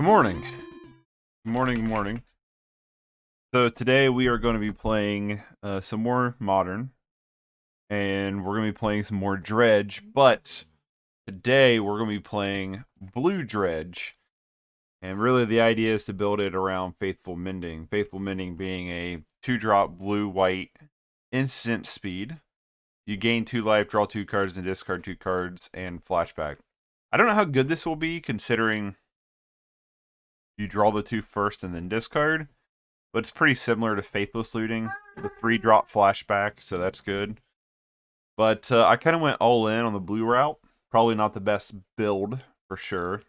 Good morning. Good morning, good morning. So today we are going to be playing some more Modern. And we're going to be playing some more Dredge. But today we're going to be playing Blue Dredge. And really the idea is to build it around Faithful Mending. Faithful Mending being a 2-drop blue-white instant speed. You gain 2 life, draw 2 cards, and discard 2 cards, and flashback. I don't know how good this will be considering you draw the 2 first and then discard. But it's pretty similar to Faithless Looting. It's a 3-drop flashback, so that's good. But I kind of went all in on the blue route. Probably not the best build, for sure.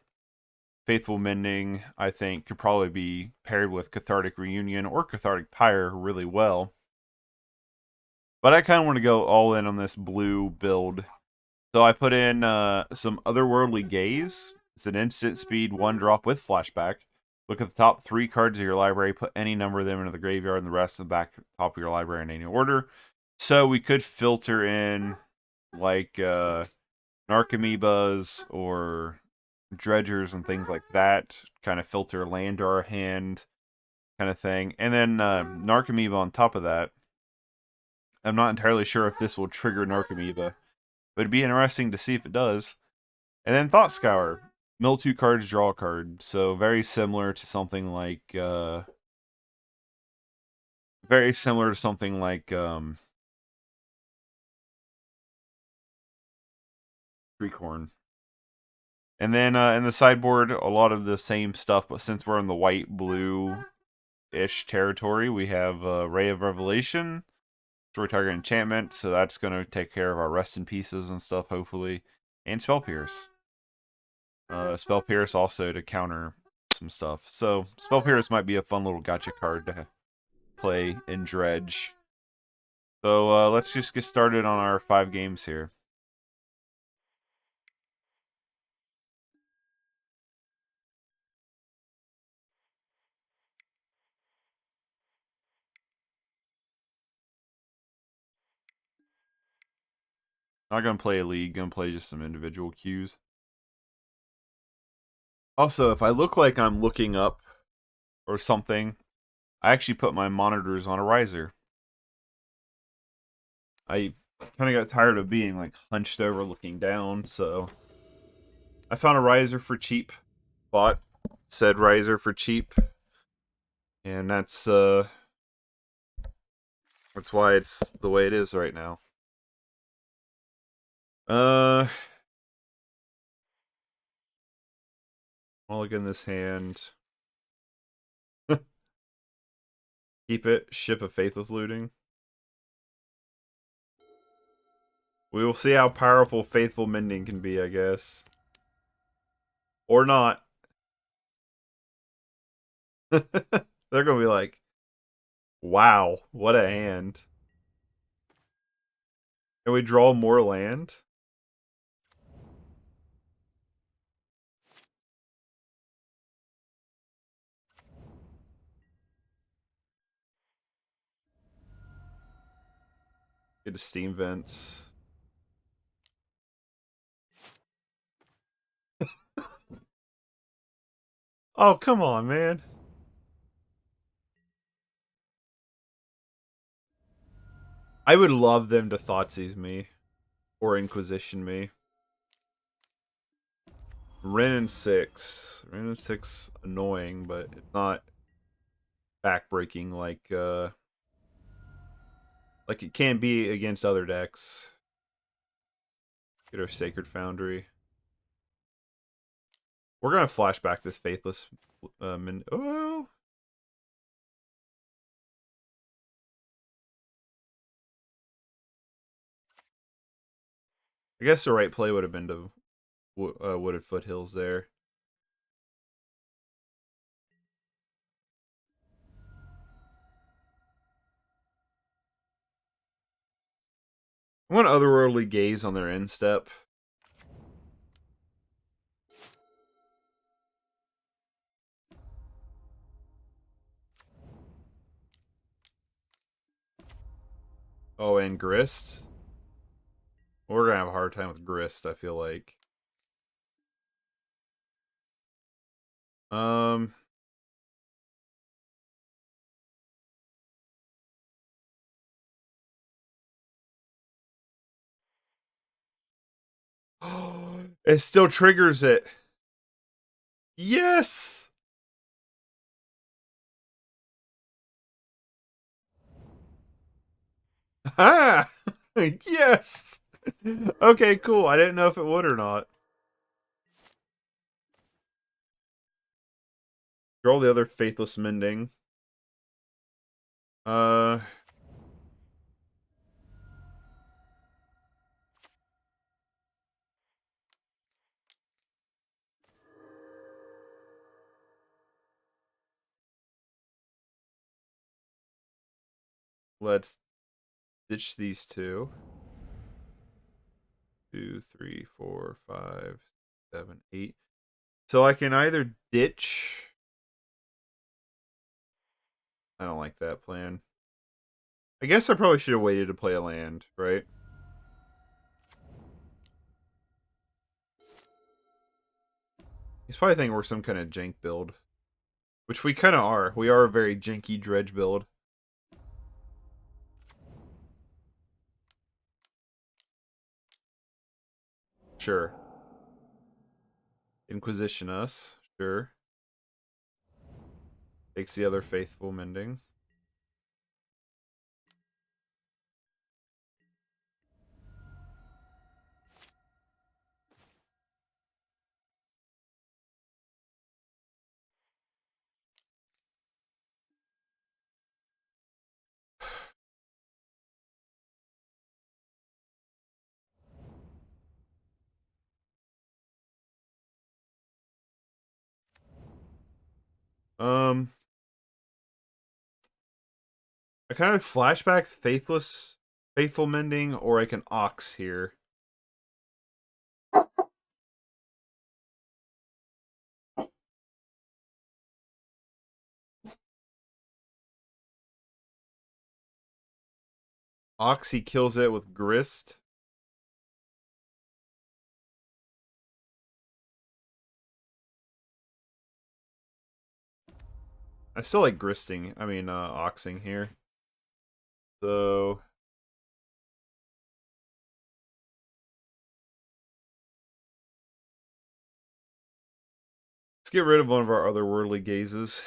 Faithful Mending, I think, could probably be paired with Cathartic Reunion or Cathartic Pyre really well. But I kind of want to go all in on this blue build. So I put in some Otherworldly Gaze. It's an instant speed 1-drop with flashback. Look at the top 3 cards of your library, put any number of them into the graveyard, and the rest in the back top of your library in any order. So we could filter in, like, Narcomoebas or Dredgers and things like that. Kind of filter land to our hand, kind of thing. And then Narcomoeba on top of that. I'm not entirely sure if this will trigger Narcomoeba, but it'd be interesting to see if it does. And then Thought Scour. Mill 2 cards, draw a card. So very similar to something like Treecorn. And then in the sideboard, a lot of the same stuff, but since we're in the white-blue-ish territory, we have Rey of Revelation, destroy target enchantment, so that's going to take care of our Rest in Pieces and stuff, hopefully, and Spell Pierce. Spell Pierce also to counter some stuff. So Spell Pierce might be a fun little gotcha card to play in Dredge. So let's just get started on our 5 games here. Not gonna play a league, gonna play just some individual queues. Also, if I look like I'm looking up or something, I actually put my monitors on a riser. I kind of got tired of being like hunched over looking down, so I found a riser for cheap. Bought said riser for cheap. And that's why it's the way it is right now. I'll look in this hand. Keep it. Ship of Faithless Looting. We will see how powerful Faithful Mending can be, I guess. Or not. They're going to be like, wow, what a hand. Can we draw more land? Get a Steam Vents. Oh, come on, man. I would love them to Thoughtseize me. Or Inquisition me. Wrenn and 6. Wrenn and 6, annoying, but it's not backbreaking like it can be against other decks. Get our Sacred Foundry. We're gonna flashback this Faithless. Oh, I guess the right play would have been to Wooded Foothills there. I want Otherworldly Gaze on their end step. Oh, and Grist. We're gonna have a hard time with Grist, I feel like. Um, it still triggers it. Yes! Ah! Yes! Okay, cool. I didn't know if it would or not. Roll the other Faithless Mending. Uh... Let's ditch these two. 2, 3, 4, 5, 7, 8. So I can either ditch. I don't like that plan. I guess I probably should have waited to play a land, right? He's probably thinking we're some kind of jank build. Which we kind of are. We are a very janky dredge build. Sure. Inquisition us. Sure. Takes the other Faithful Mending. Um, I kind of flashback Faithful Mending, or I can Ox here. Ox, he kills it with Grist. I still like Gristing. I mean, Oxing here. So let's get rid of one of our Otherworldly Gazes.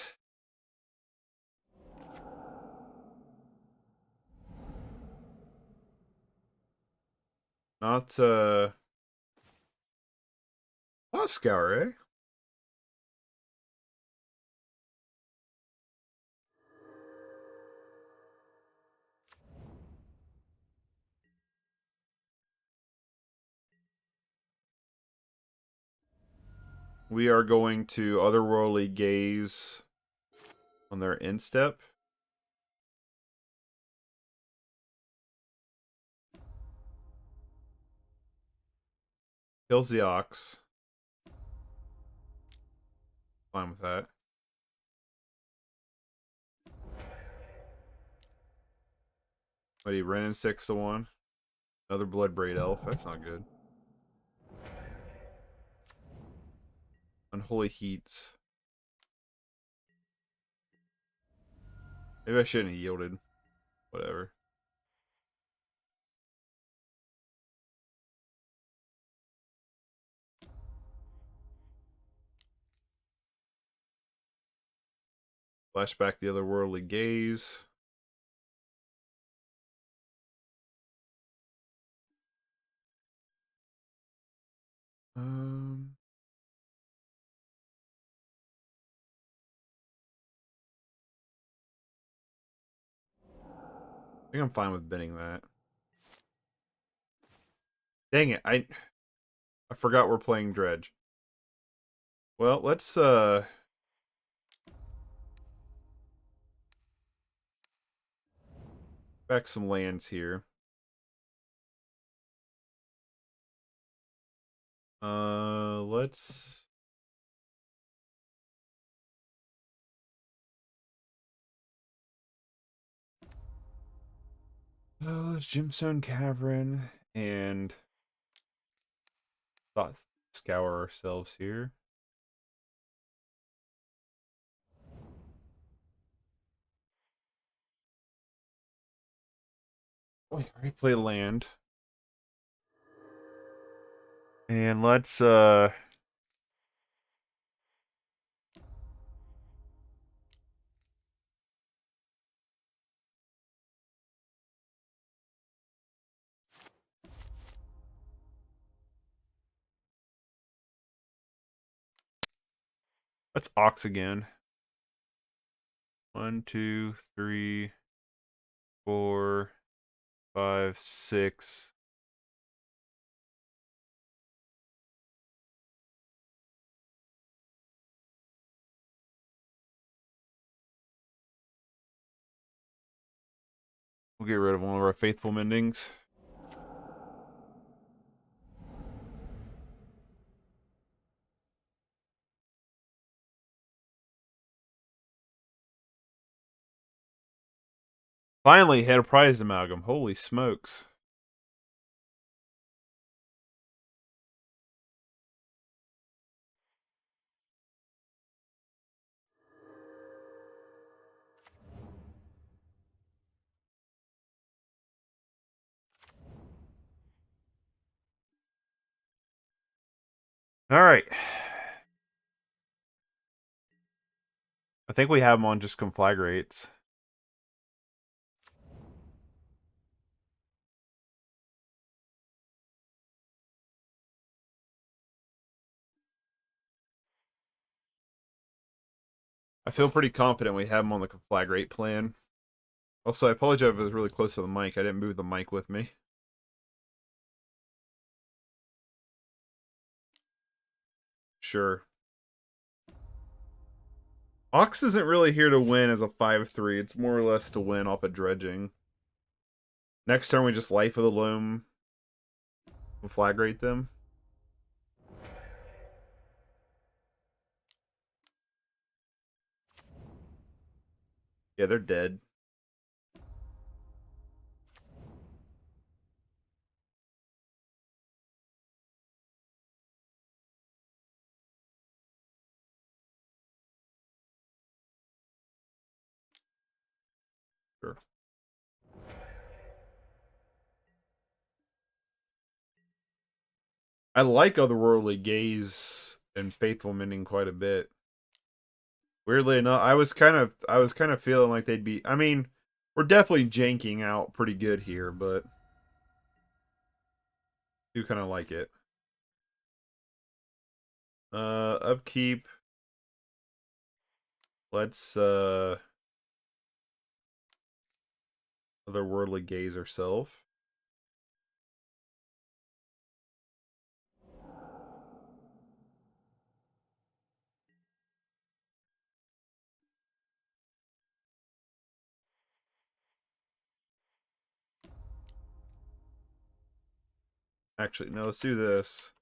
Not, Thought Scour, eh? We are going to Otherworldly Gaze on their instep. Kills the Ox. Fine with that. But he ran in 6-1. Another Bloodbraid Elf. That's not good. Unholy Heats. Maybe I shouldn't have yielded. Whatever. Flashback the Otherworldly Gaze. Um, I think I'm fine with binning that. Dang it, I forgot we're playing Dredge. Well, let's back some lands here. Let's let's Gemstone Cavern and Thought Scour ourselves here. Oh, yeah, already play land. And let's Ox again. 1, 2, 3, 4, 5, 6. We'll get rid of one of our Faithful Mendings. Finally had a Prized Amalgam. Holy smokes. All right. I think we have them on just Conflagrates. I feel pretty confident we have them on the Conflagrate plan. Also, I apologize if it was really close to the mic. I didn't move the mic with me. Sure. Ox isn't really here to win as a 5/3. It's more or less to win off of dredging. Next turn we just Life of the Loam. Conflagrate them. Yeah, they're dead. Sure. I like Otherworldly Gaze and Faithful Mending quite a bit. Weirdly enough, I was kind of feeling like they'd be. I mean, we're definitely janking out pretty good here, but I do kind of like it. Upkeep. Let's Otherworldly Gaze ourselves. Actually, no, let's do this.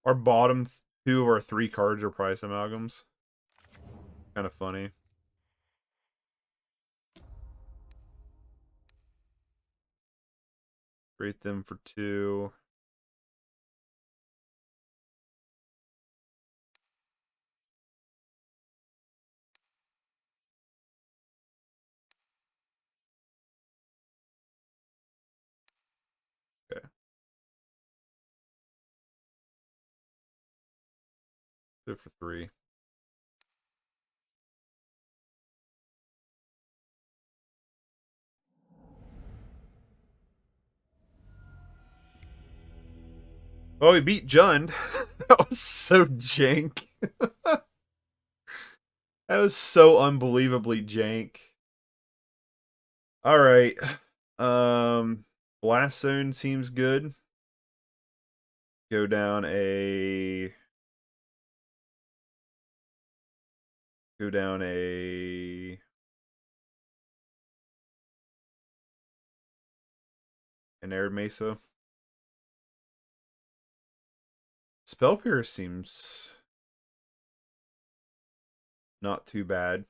Our bottom two of our 3 cards are Prized Amalgams. Kind of funny. Rate them for 2. Okay. 2 for 3. Oh, he beat Jund. That was so jank. That was so unbelievably jank. All right. Blast Zone seems good. Go down a an Arid Mesa. Spell Pierce seems not too bad.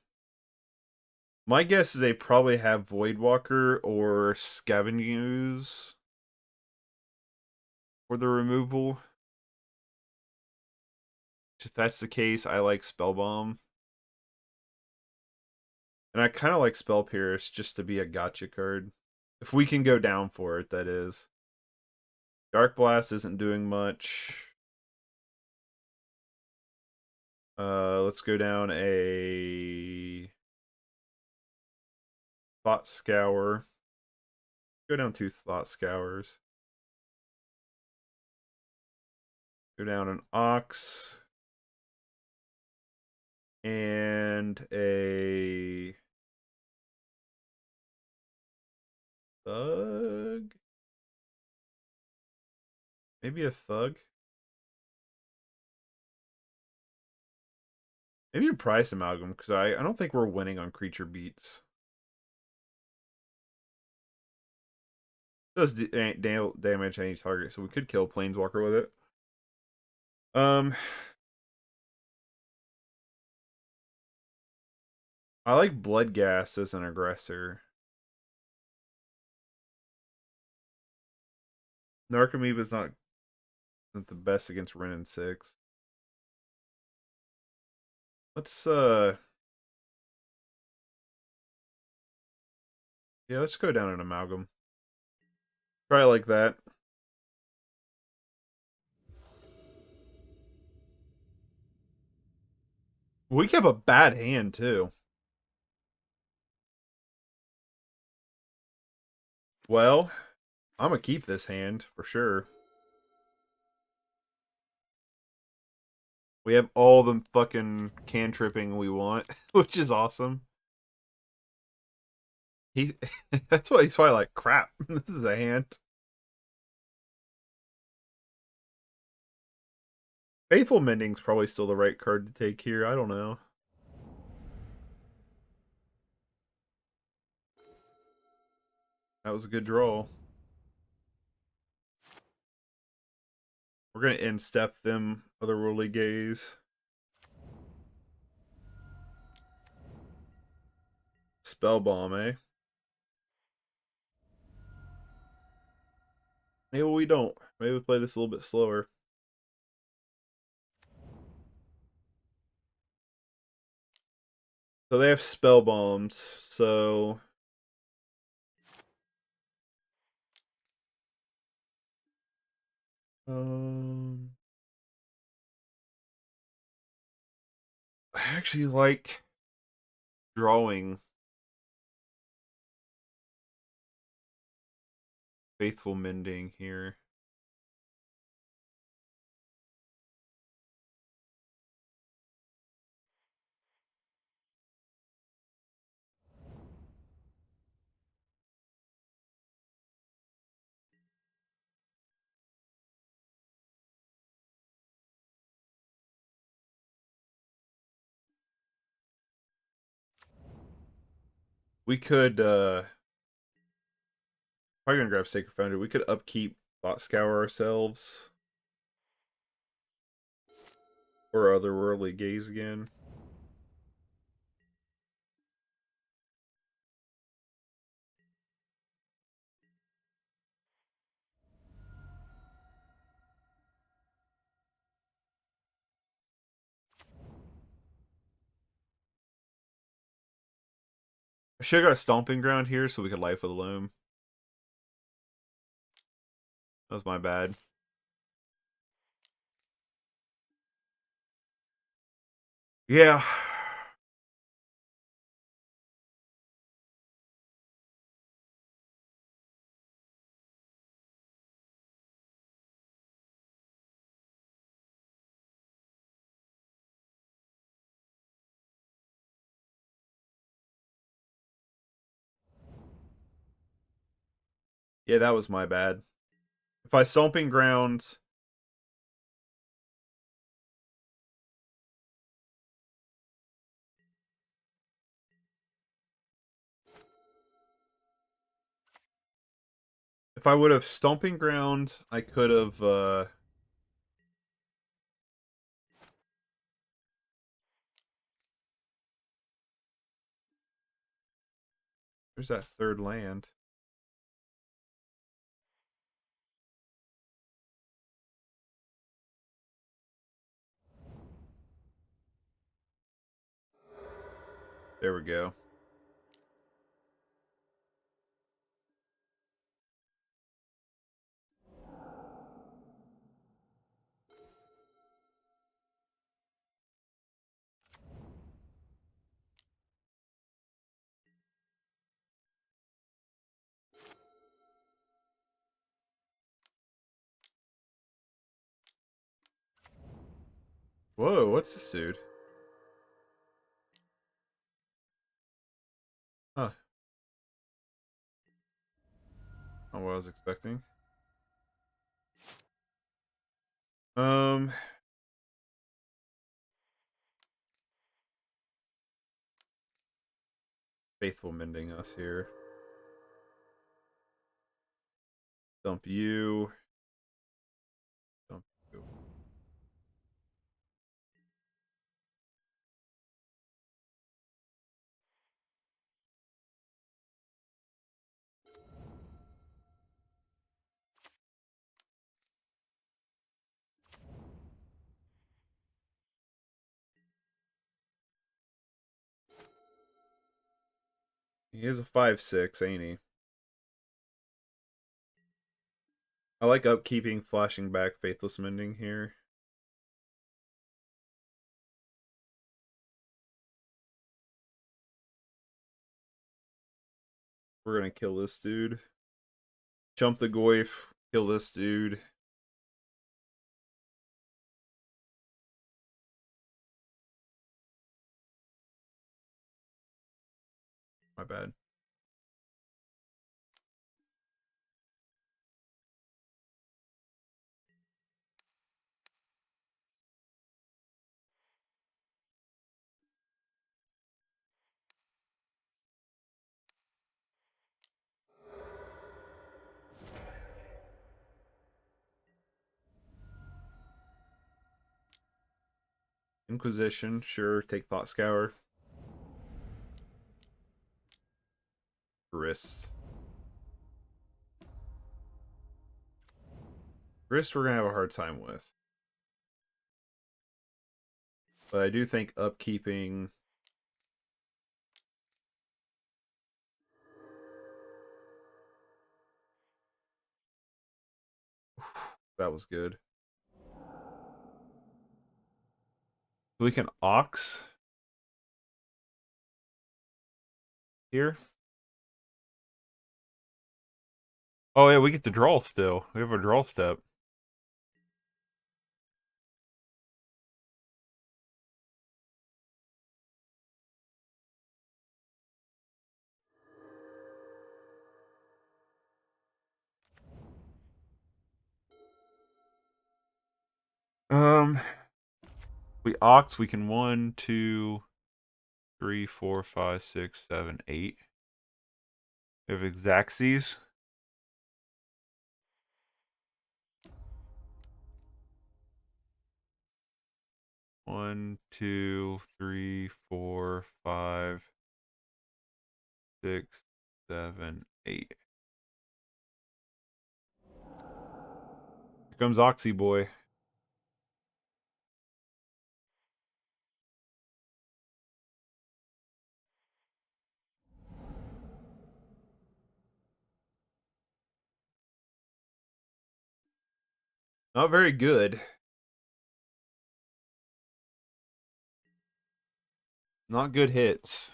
My guess is they probably have Voidwalker or Scavenging Ooze for the removal. If that's the case, I like Spellbomb. And I kind of like Spell Pierce just to be a gotcha card. If we can go down for it, that is. Darkblast isn't doing much. Let's go down a Thought Scour. Go down 2 Thought Scours. Go down an Ox. And a Thug? Maybe a Thug? Maybe a Prized Amalgam, because I don't think we're winning on creature beats. Does damage any target, so we could kill Planeswalker with it. I like Bloodghast as an aggressor. Narcomoeba is not the best against Wrenn and 6. Let's yeah, let's go down an Amalgam. Try like that. We kept a bad hand too. Well, I'm gonna keep this hand for sure. We have all the fucking cantripping we want, which is awesome. He that's why he's probably like, crap, this is a hand. Faithful Mending's probably still the right card to take here. I don't know. That was a good draw. We're gonna end step them Otherworldly Gaze. Spellbomb, eh? Maybe we don't. Maybe we play this a little bit slower. So they have spell bombs, so I actually like drawing Faithful Mending here. We could probably gonna grab Sacred Foundry. We could upkeep Thought Scour ourselves. Or Otherworldly Gaze again. I should have got a Stomping Ground here so we could life with Loam. That was my bad. Yeah. Yeah, that was my bad. If I Stomping Ground, if I would have Stomping Ground, I could have Where's that third land? There we go. Whoa, what's this dude? Huh. Not what I was expecting. Um, Faithful Mending us here. Dump you. Dump you. He is a 5/6, ain't he? I like upkeeping, flashing back Faithless Mending here. We're gonna kill this dude. Jump the Goyf, kill this dude. My bad. Inquisition, sure. Take Thought Scour. Wrist. Wrist we're gonna have a hard time with. But I do think upkeeping. That was good. We can Ox here. Oh yeah, we get to draw still. We have a draw step. We Ox, we can 1, 2, 3, 4, 5, 6, 7, 8. We have Exacxies. One, 2, 3, 4, 5, 6, 7, 8. Here comes Oxy Boy. Not very good. Not good hits.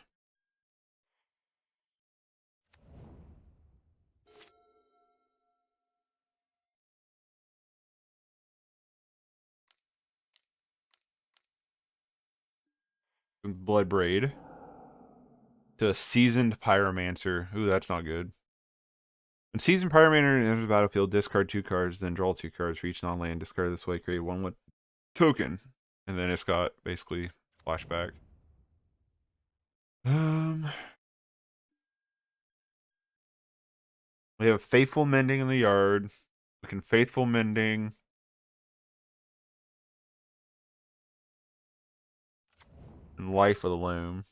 Blood Braid. To a Seasoned Pyromancer. Ooh, that's not good. When Seasoned Pyromancer enters the battlefield, discard 2 cards, then draw 2 cards for each non-land. Discard this way, create 1 token. And then it's got basically flashback. We have Faithful Mending in the yard. We can Faithful Mending. And Life of the Loam.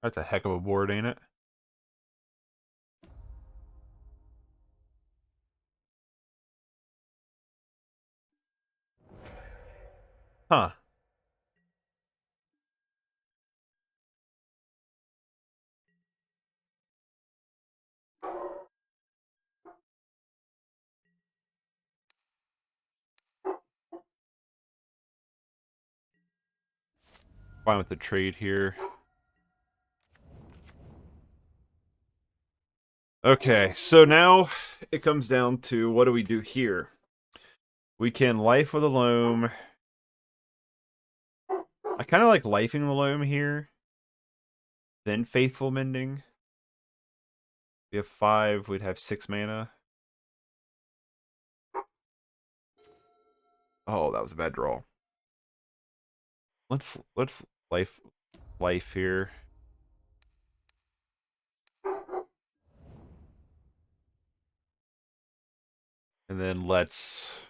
That's a heck of a board, ain't it? Huh. Fine with the trade here. Okay, so now it comes down to what do we do here? We can life with a loam. I kind of like lifing the loam here. Then Faithful Mending. We have 5, we'd have 6 mana. Oh, that was a bad draw. Let's life here. And then let's...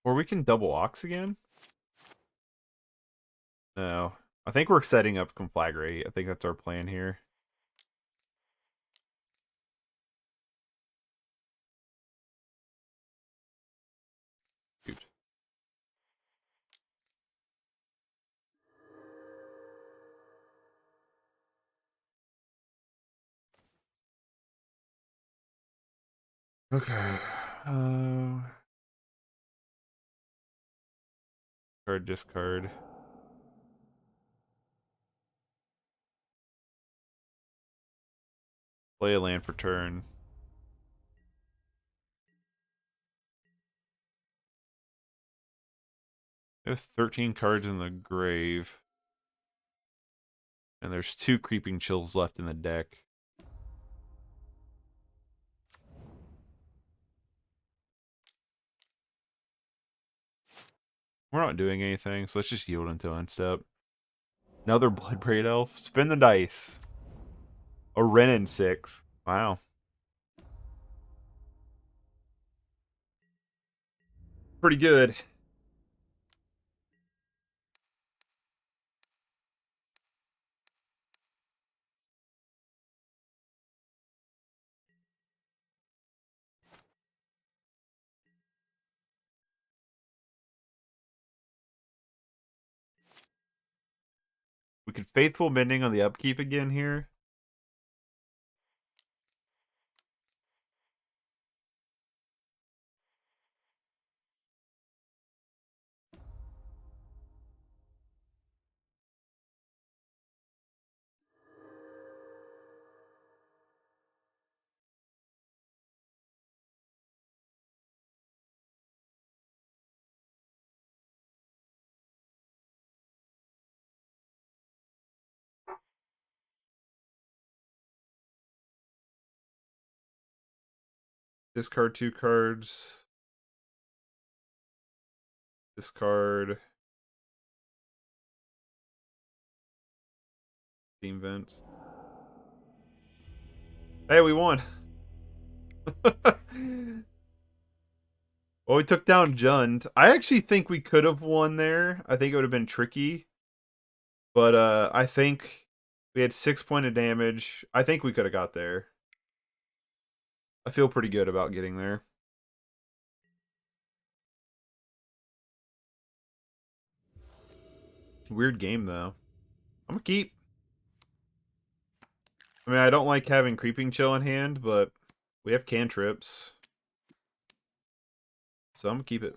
Or we can double Ox again? No. I think we're setting up Conflagrate. I think that's our plan here. Shoot. Okay. Card discard. Play a land for turn. I have 13 cards in the grave. And there's 2 Creeping Chills left in the deck. We're not doing anything, so let's just yield into unstep. Another Bloodbraid Elf. Spin the dice. A Renin 6. Wow. Pretty good. We could Faithful Mending on the upkeep again here. Discard 2 cards. Discard. Steam Vents. Hey, we won. Well, we took down Jund. I actually think we could have won there. I think it would have been tricky. But I think we had 6 points of damage. I think we could have got there. I feel pretty good about getting there. Weird game, though. I'm going to keep. I mean, I don't like having Creeping Chill in hand, but we have cantrips. So I'm going to keep it.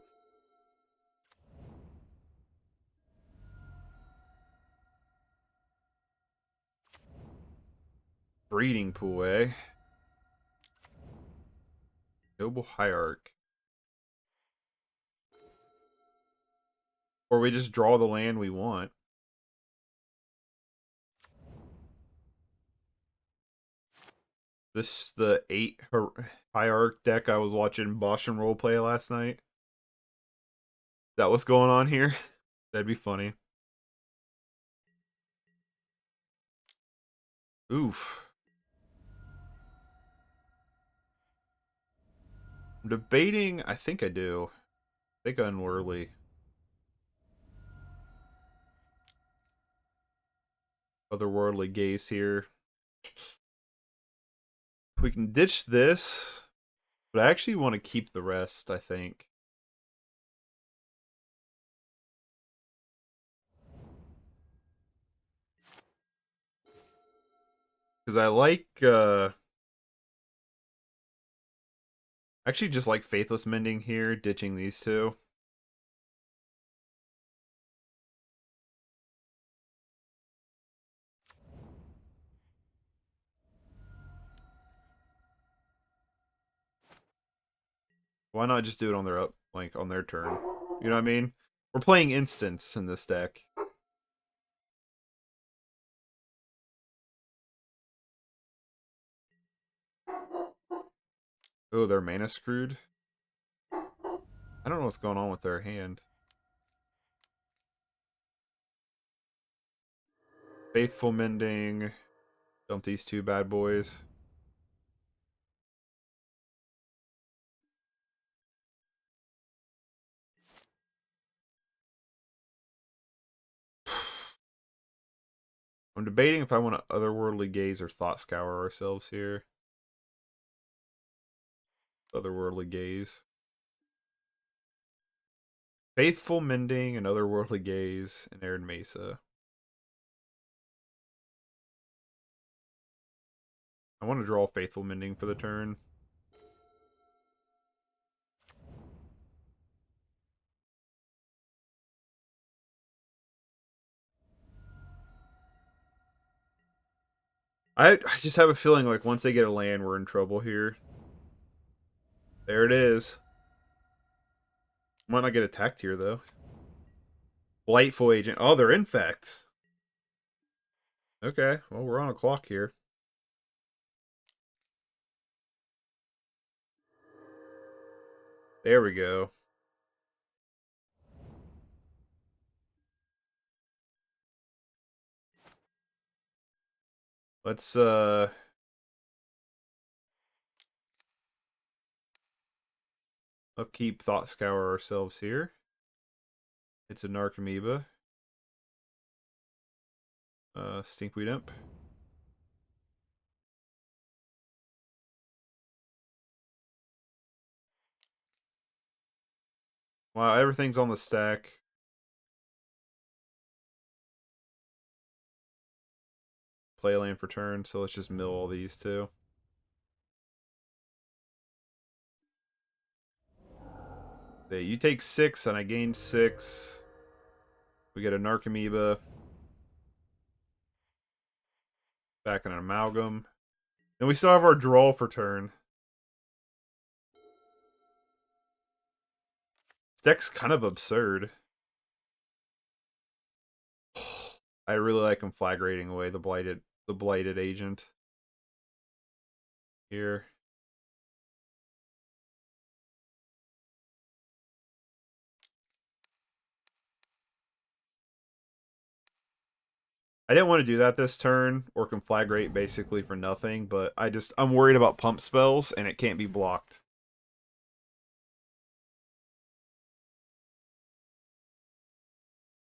Breeding Pool, eh? Noble Hierarch. Or we just draw the land we want. This is the 8 Hierarch deck I was watching Boston roleplay last night. That what's going on here? That'd be funny. Oof. I'm debating. I think I do. I think Unworldly. Otherworldly Gaze here. We can ditch this, but I actually want to keep the rest, I think. Because I like, actually just like Faithless Mending here, ditching these two. Why not just do it on their on their turn? You know what I mean? We're playing instants in this deck. Oh, they're mana screwed. I don't know what's going on with their hand. Faithful Mending. Dump these two bad boys. I'm debating if I want to Otherworldly Gaze or Thought Scour ourselves here. Otherworldly Gaze. Faithful Mending and Otherworldly Gaze and Arid Mesa. I want to draw Faithful Mending for the turn. I just have a feeling like once they get a land, we're in trouble here. There it is. Might not get attacked here, though. Blightful Agent. Oh, they're Infect. Okay, well, we're on a clock here. There we go. Let's, upkeep Thought Scour ourselves here. It's a Narcomoeba. Stinkweed Imp. Wow, everything's on the stack. Play a land for turn, so let's just mill all these two. Okay, you take 6 and I gained 6. We get a Narcomoeba. Back in an Amalgam. And we still have our draw for turn. This deck's kind of absurd. I really like conflagrating away the blighted agent. Here. I didn't want to do that this turn, or conflagrate basically for nothing, but I'm worried about pump spells, and it can't be blocked.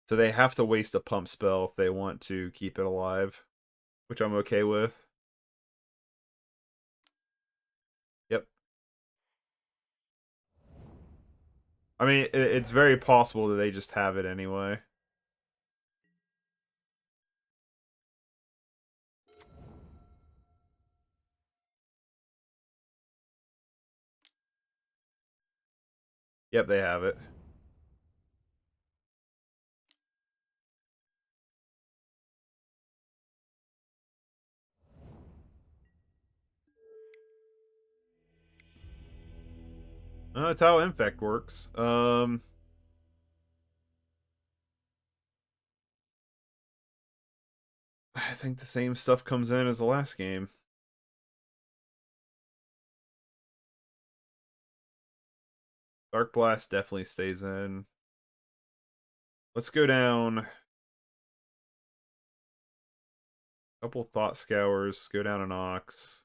So they have to waste a pump spell if they want to keep it alive, which I'm okay with. Yep. I mean, it's very possible that they just have it anyway. Yep, they have it. That's how Infect works. I think the same stuff comes in as the last game. Darkblast definitely stays in. Let's go down a couple Thought Scours, go down an Ox,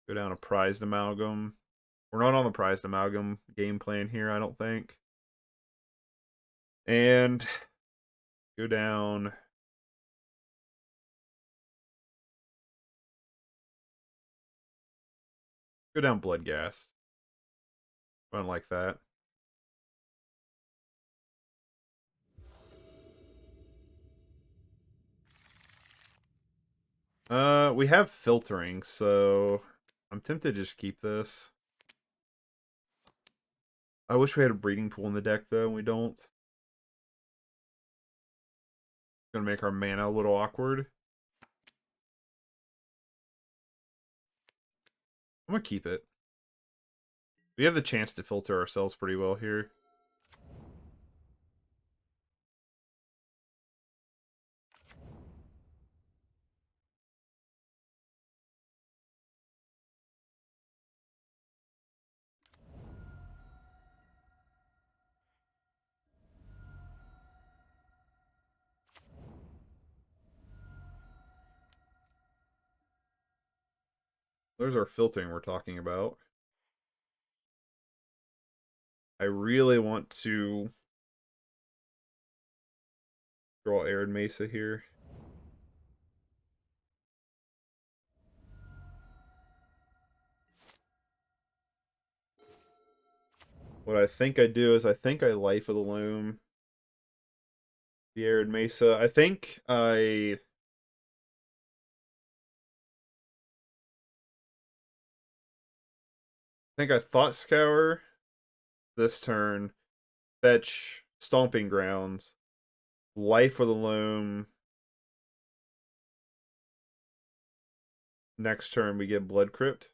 go down a Prized Amalgam. We're not on the Prized Amalgam game plan here, I don't think. And go down Go down Bloodghast. I don't like that. We have filtering, so I'm tempted to just keep this. I wish we had a breeding pool in the deck, though, and we don't. Gonna make our mana a little awkward. I'm gonna keep it. We have the chance to filter ourselves pretty well here. There's our filtering we're talking about. I really want to draw Arid Mesa here. What I think I do is I think I Life of the Loam the Arid Mesa. I think I Thought Scour this turn, fetch Stomping Grounds, Life of the Loam. Next turn we get Blood Crypt.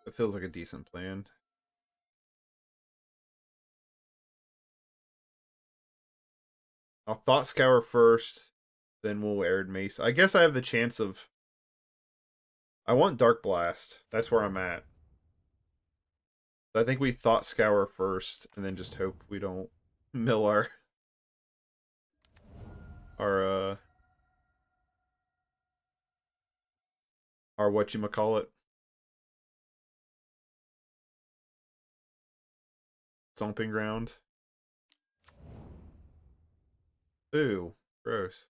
It feels like a decent plan. I'll Thought Scour first, then we'll Arid Mesa. I guess I have the chance of... I want Darkblast. That's where I'm at. I think we Thought Scour first, and then just hope we don't mill our whatchamacallit. Stomping Ground. Ooh, gross.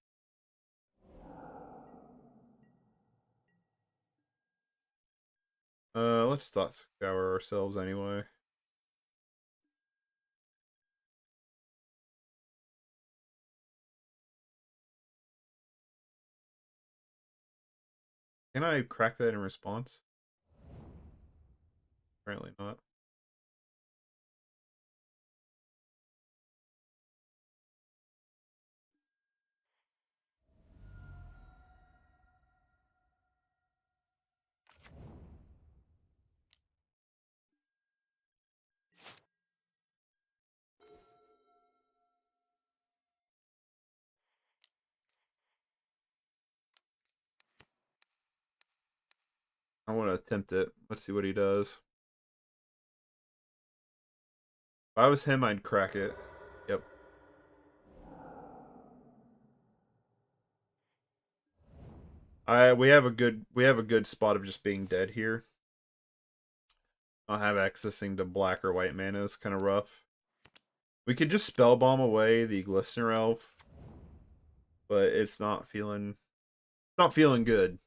Let's Thought Scour ourselves anyway. Can I crack that in response? Apparently not. I want to attempt it. Let's see what he does. If I was him, I'd crack it. Yep. We have a good spot of just being dead here. I'll have accessing to black or white mana is kind of rough. We could just Spellbomb away the Glistener Elf, but it's not feeling good.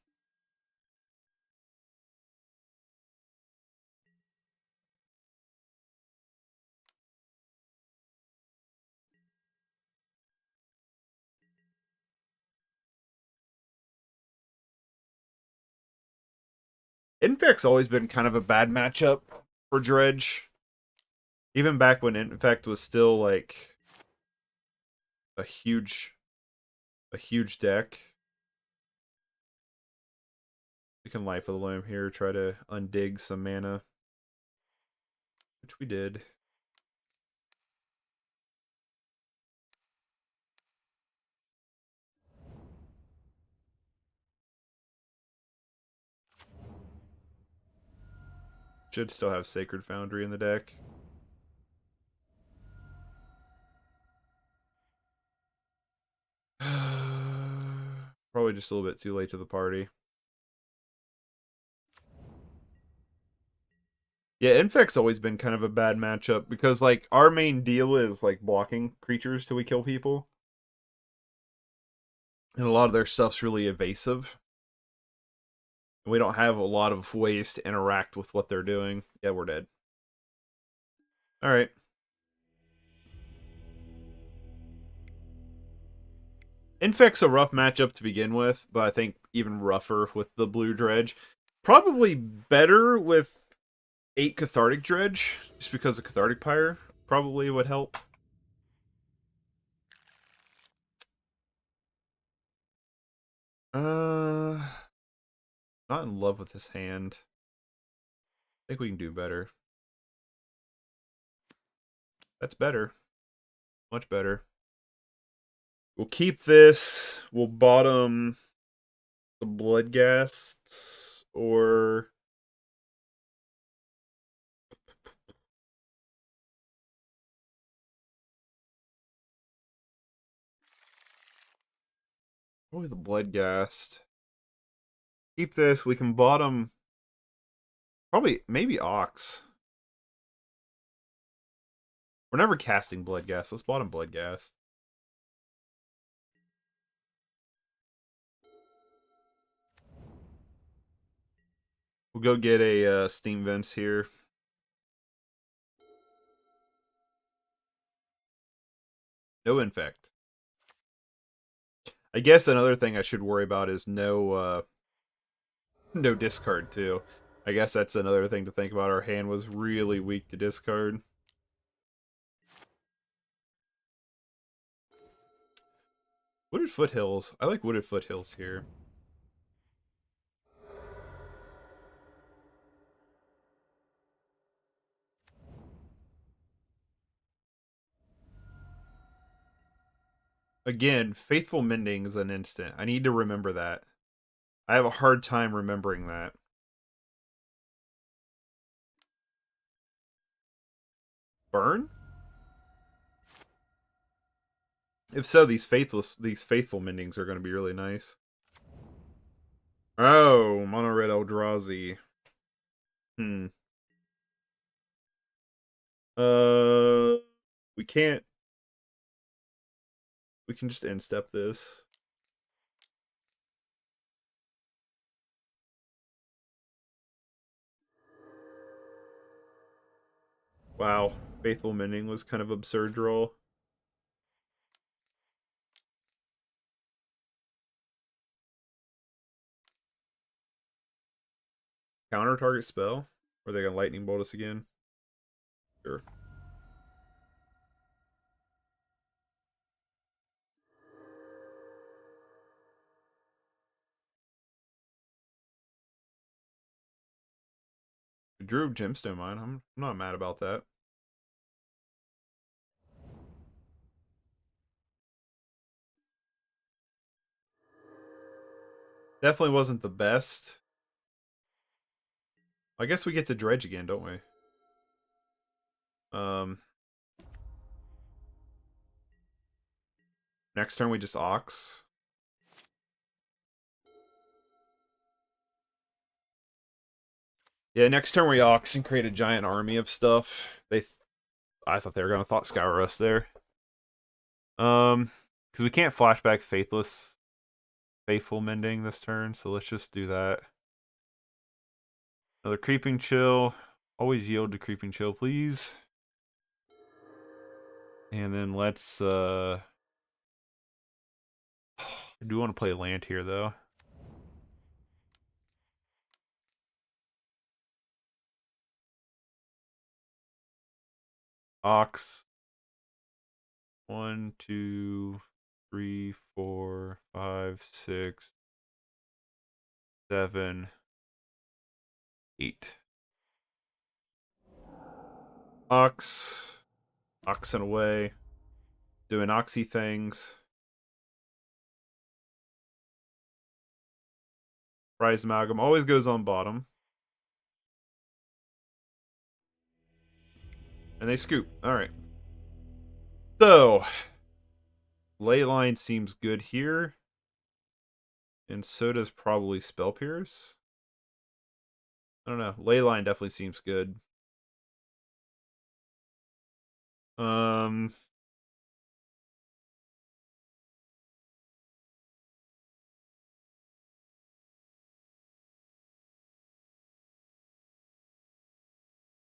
Infect's always been kind of a bad matchup for Dredge. Even back when Infect was still like a huge deck. We can Life of the Loam here, try to undig some mana. Which we did. Should still have Sacred Foundry in the deck. Probably just a little bit too late to the party. Yeah, Infect's always been kind of a bad matchup because, like, our main deal is, like, blocking creatures till we kill people. And a lot of their stuff's really evasive. And we don't have a lot of ways to interact with what they're doing. Yeah, we're dead. Alright. Infect's a rough matchup to begin with, but I think even rougher with the blue Dredge. Probably better with 8 Cathartic Dredge, just because the Cathartic Pyre probably would help. Not in love with this hand. I think we can do better. That's better. Much better. We'll keep this. We'll bottom the Bloodghasts, or probably the Bloodghast. Keep this. We can bottom probably maybe Ox. We're never casting Bloodghast. Let's bottom Bloodghast. We'll go get a Steam Vents here. No Infect. I guess another thing I should worry about is no discard too. I guess that's another thing to think about. Our hand was really weak to discard. Wooded Foothills. I like Wooded Foothills here. Again, Faithful Mending is an instant. I need to remember that. I have a hard time remembering that. Burn? If so, these faithful mendings are going to be really nice. Oh, mono red Eldrazi. We can't. We can just end step this. Wow, Faithful Mending was kind of absurd draw. Counter target spell? Or are they gonna lightning bolt us again? Sure. We drew Gemstone Mine. I'm not mad about that. Definitely wasn't the best. I guess we get to Dredge again, don't we? Next turn we just Ox. Yeah, next turn we Ox and create a giant army of stuff. I thought they were gonna Thought Scour us there. Because we can't flashback Faithful Mending this turn, so let's just do that. Another Creeping Chill. Always yield to Creeping Chill, please. And then let's I do want to play land here though. Ox. 1, 2, 3, 4, 5, 6, 7, 8. Ox. Oxing away. Doing Oxy things. Prized Amalgam always goes on bottom. And they scoop. Alright. So, Leyline seems good here. And so does probably Spell Pierce. I don't know. Leyline definitely seems good. Um,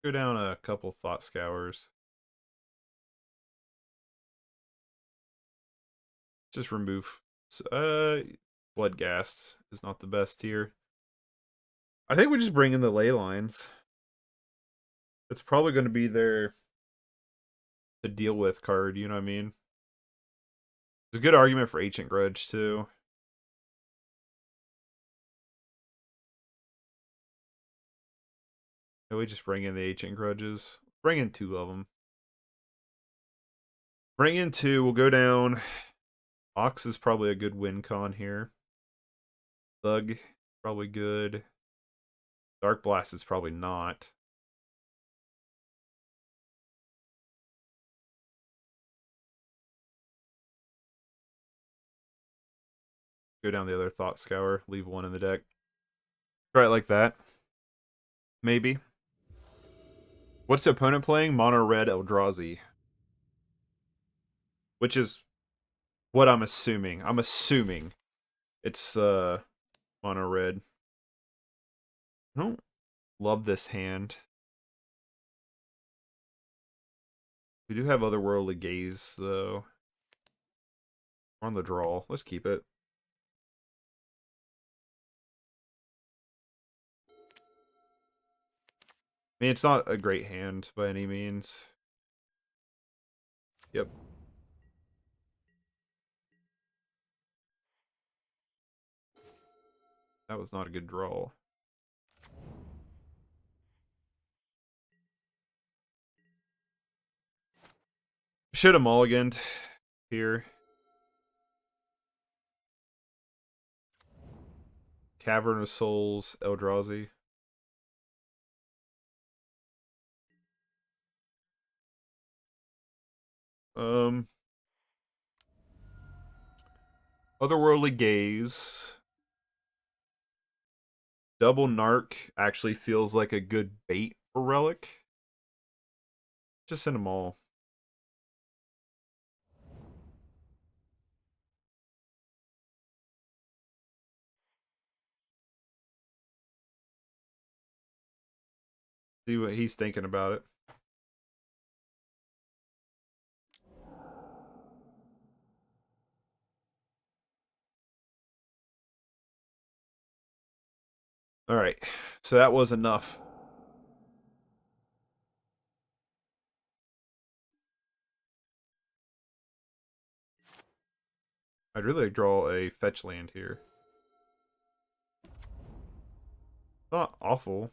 Go down a couple Thought Scours. Just remove. Bloodghast is not the best here. I think we just bring in the ley lines. It's probably going to be their the deal with card, you know what I mean? There's a good argument for Ancient Grudge too. And we just bring in the Ancient Grudges. Bring in 2 of them. Bring in 2. We'll go down. Ox is probably a good win con here. Thug, probably good. Darkblast is probably not. Go down the other Thought Scour. Leave 1 in the deck. Try it like that. Maybe. What's the opponent playing? Mono Red Eldrazi. Which is what I'm assuming. I'm assuming it's mono red. I don't love this hand. We do have Otherworldly Gaze, though. We're on the draw. Let's keep it. I mean, it's not a great hand by any means. Yep. That was not a good draw. Should have mulliganed here. Cavern of Souls, Eldrazi. Otherworldly Gaze. Double Narc actually feels like a good bait for Relic. Just send them all. See what he's thinking about it. All right, so that was enough. I'd really draw a fetch land here. Not awful.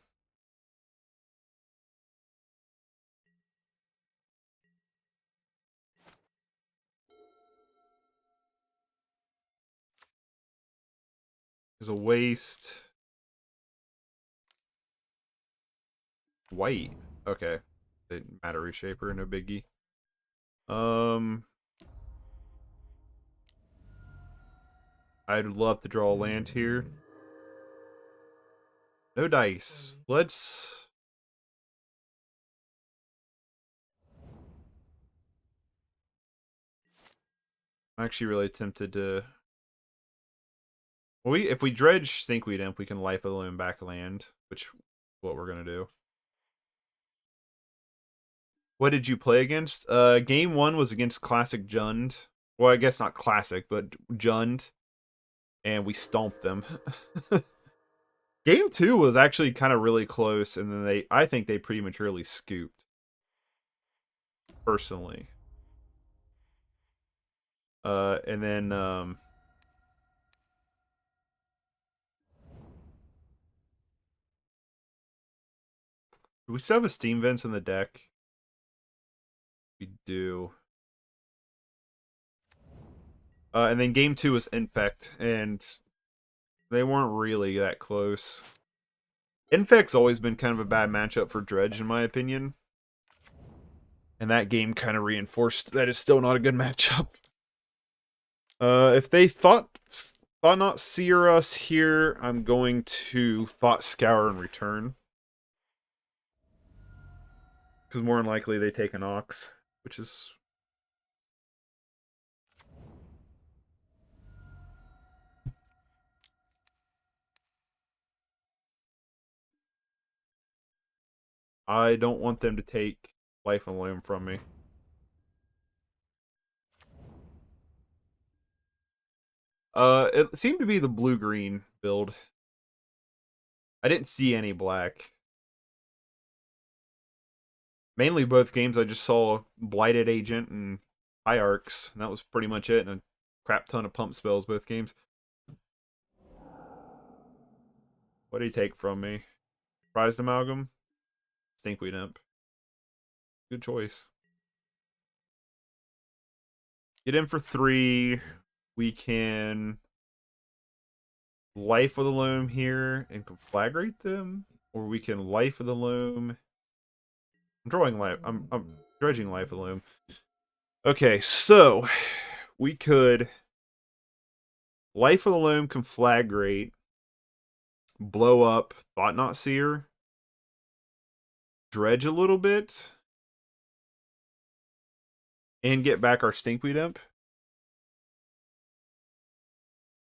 There's a waste. White. Okay. The matter reshaper, no biggie. I'd love to draw a land here. No dice. Let's... I'm actually really tempted to... Well, if we dredge Stinkweed Imp, we can life a Loam back land, which is what we're going to do. What did you play against? Game 1 was against Classic Jund. Well, I guess not Classic, but Jund. And we stomped them. Game 2 was actually kind of really close, and then I think they prematurely scooped. Personally. And then, do we still have a Steam Vents in the deck? We do. And then game 2 was Infect, and they weren't really that close. Infect's always been kind of a bad matchup for Dredge, in my opinion. And that game kind of reinforced that it's still not a good matchup. If they thought not sear us here, I'm going to Thought Scour in return. Because more than likely they take an Ox, which is... I don't want them to take Life of Loam from me. It seemed to be the blue-green build. I didn't see any black. Mainly both games I just saw Blighted Agent and Hierarchs, and that was pretty much it, and a crap ton of pump spells both games. What do you take from me? Prized Amalgam? Stinkweed Imp. Good choice. Get in for 3. We can Life of the Loam here and Conflagrate them, or we can Life of the Loam. I'm drawing life. I'm dredging Life of the Loam. Okay, so we could Life of the Loam, Conflagrate, blow up Thought Not Seer, dredge a little bit, and get back our Stinkweed Imp.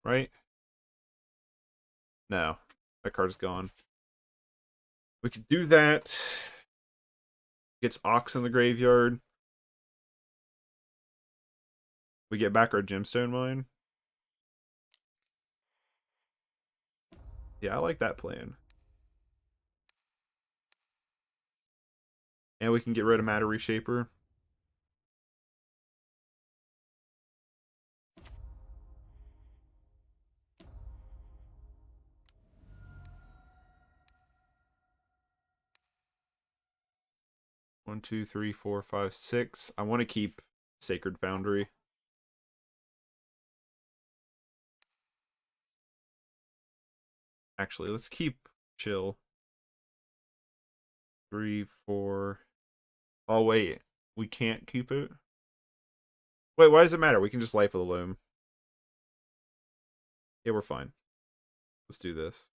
Right? No, that card's gone. We could do that. Gets Ox in the graveyard. We get back our Gemstone Mine. Yeah, I like that plan. And we can get rid of Matter Reshaper. One, two, three, four, five, six. I want to keep Sacred Foundry. Actually, let's keep Chill. 3, 4. Oh, wait. We can't keep it? Wait, why does it matter? We can just Life of the Loam. Yeah, we're fine. Let's do this.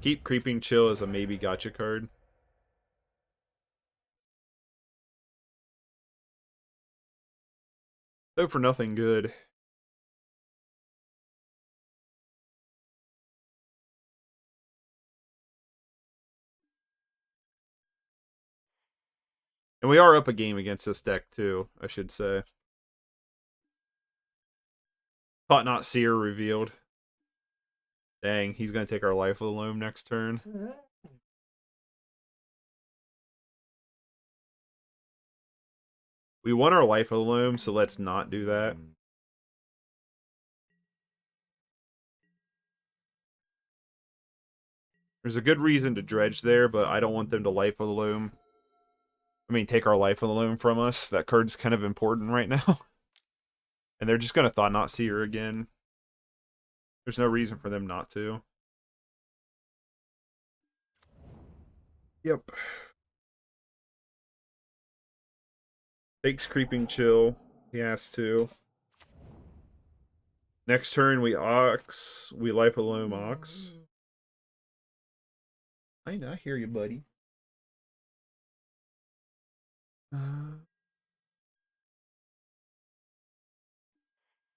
Keep Creeping Chill as a maybe gotcha card. So for nothing good. And we are up a game against this deck too, I should say. Thought Not Seer revealed. Dang, he's going to take our Life of the Loam next turn. We want our Life of the Loam, so let's not do that. There's a good reason to dredge there, but I don't want them to Life of the Loam. I mean, take our Life of the Loam from us. That card's kind of important right now. And they're just going to Thought Not Seer again. There's no reason for them not to. Yep. Takes Creeping Chill. He has to. Next turn, we Ox. We Life of the Loam Ox. I know, I hear you, buddy.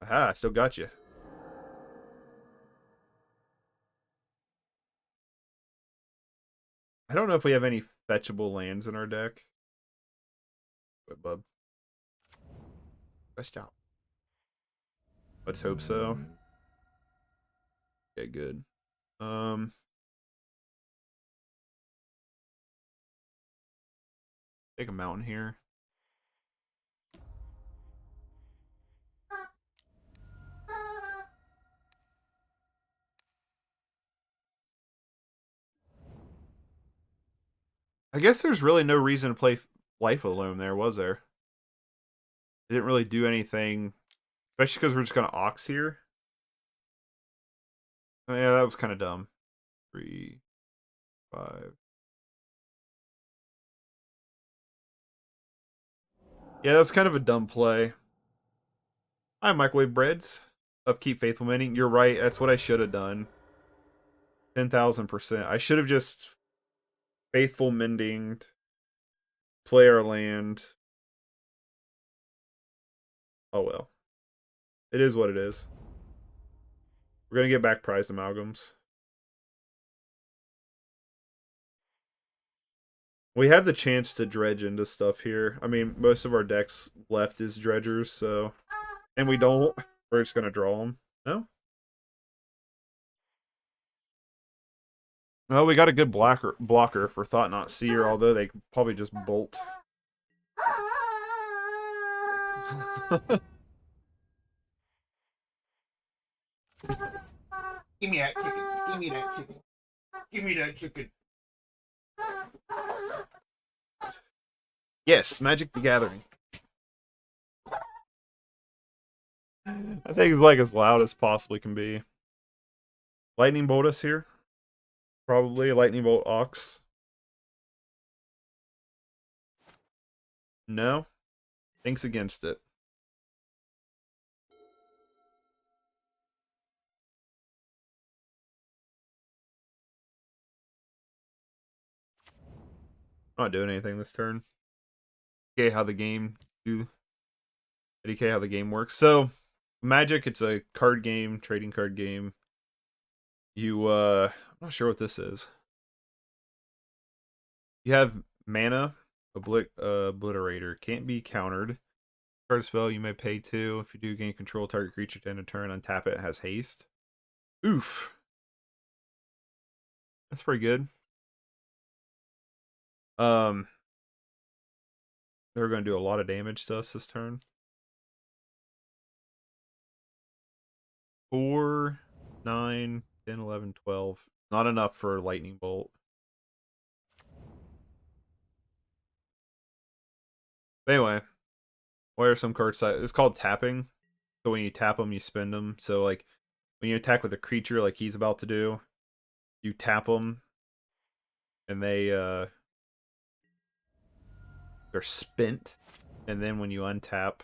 Aha, I still got you. I don't know if we have any fetchable lands in our deck. But, bub. Best job. Let's hope so. Okay, good. Take a mountain here. I guess there's really no reason to play Life of Loam there, was there? It didn't really do anything, especially because we're just gonna Ox here. Oh, yeah, that was kind of dumb. 3, 5. Yeah, that's kind of a dumb play. Hi, Microwave Breads. Upkeep Faithful Mending. You're right. That's what I should have done. 10,000%. I should have just Faithful Mending, play our land. Oh well. It is what it is. We're gonna get back Prized Amalgams. We have the chance to dredge into stuff here. I mean, most of our decks left is dredgers, so... And we don't. We're just gonna draw them. No? Well, we got a good blocker for Thought Not Seer, although they probably just bolt. Give me that chicken. Give me that chicken. Give me that chicken. Yes, Magic the Gathering. I think it's like as loud as possibly can be. Lightning Bolt us here. Probably Lightning Bolt Ox. No. Thinks against it. I'm not doing anything this turn. Okay, how the game how the game works. So Magic, it's a card game, trading card game. You I'm not sure what this is. You have mana, obliterator, can't be countered. Card spell, you may pay 2. If you do, gain control target creature to end a turn, untap it, it has haste. Oof. That's pretty good. They're going to do a lot of damage to us this turn. 4, 9, 10, 11, 12. Not enough for Lightning Bolt. But anyway, what are some cards? It's called tapping. So when you tap them, you spend them. So like when you attack with a creature like he's about to do, you tap them, and they're spent. And then when you untap,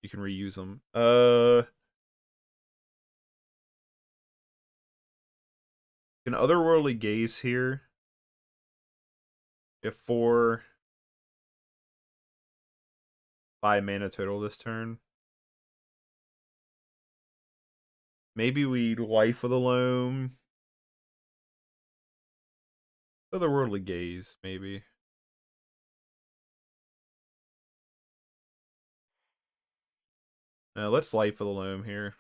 you can reuse them. An Otherworldly Gaze here. If 4, 5 mana total this turn. Maybe we Life of the Loam. Otherworldly Gaze, maybe. Let's Life of the Loam here.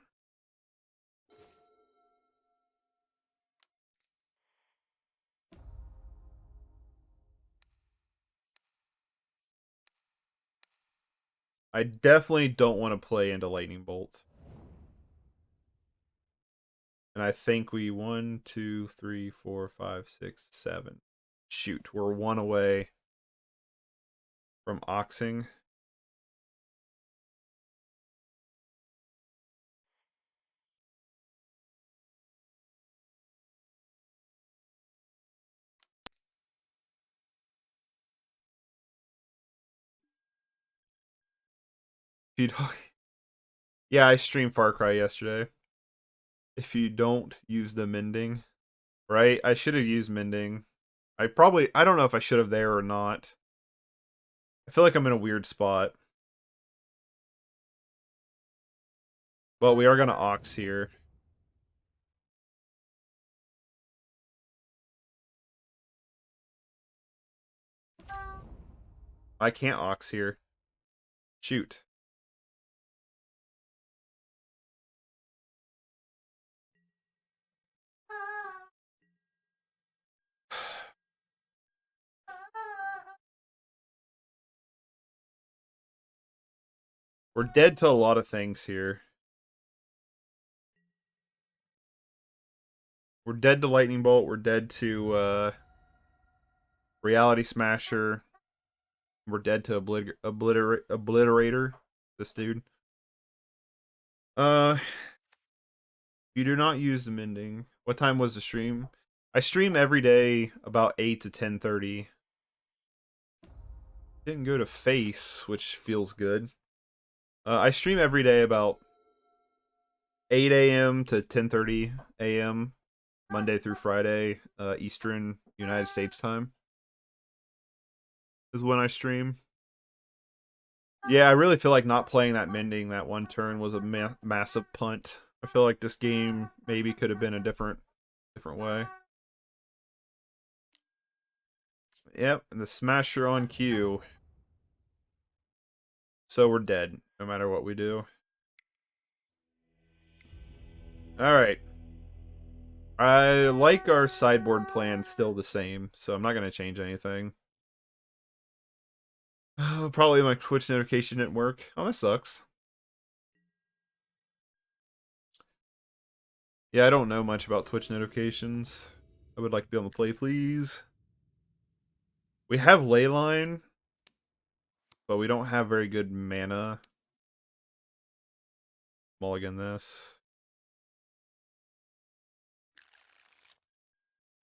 I definitely don't want to play into Lightning Bolt. And I think we 1, 2, 3, 4, 5, 6, 7. Shoot, we're 1 away from Oxing. If you don't... Yeah, I streamed Far Cry yesterday. If you don't use the mending, right? I should have used mending. I don't know if I should have there or not. I feel like I'm in a weird spot. But we are going to Ox here. I can't Ox here. Shoot. We're dead to a lot of things here. We're dead to Lightning Bolt. We're dead to Reality Smasher. We're dead to Obliterator. This dude. You do not use the mending. What time was the stream? I stream every day about 8 to 10:30. Didn't go to face, which feels good. I stream every day about 8 a.m. to 10:30 a.m. Monday through Friday, Eastern United States time is when I stream. Yeah, I really feel like not playing that mending that one turn was a massive punt. I feel like this game maybe could have been a different way. Yep, and the Smasher on cue. So we're dead, no matter what we do. Alright. I like our sideboard plan still the same, so I'm not going to change anything. Probably my Twitch notification didn't work. Oh, that sucks. Yeah, I don't know much about Twitch notifications. I would like to be on the play, please. We have Leyline, but we don't have very good mana. Mulligan this.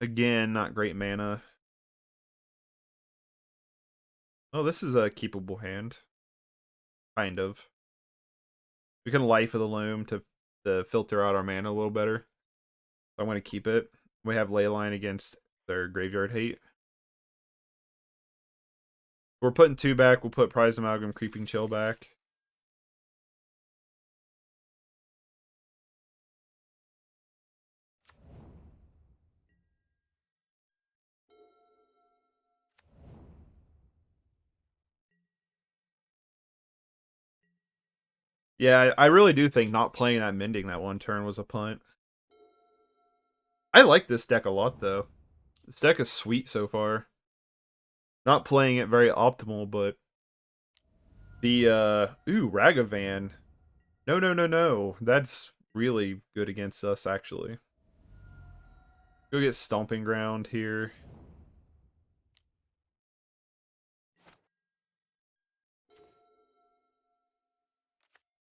Again, not great mana. Oh, this is a keepable hand. Kind of. We can Life of the Loam to filter out our mana a little better. So I'm going to keep it. We have Leyline against their Graveyard Hate. We're putting 2 back. We'll put Prized Amalgam, Creeping Chill back. Yeah, I really do think not playing that Mending that one turn was a punt. I like this deck a lot, though. This deck is sweet so far. Not playing it very optimal, but the ooh, Ragavan. No, no, no, no. That's really good against us, actually. Go get Stomping Ground here.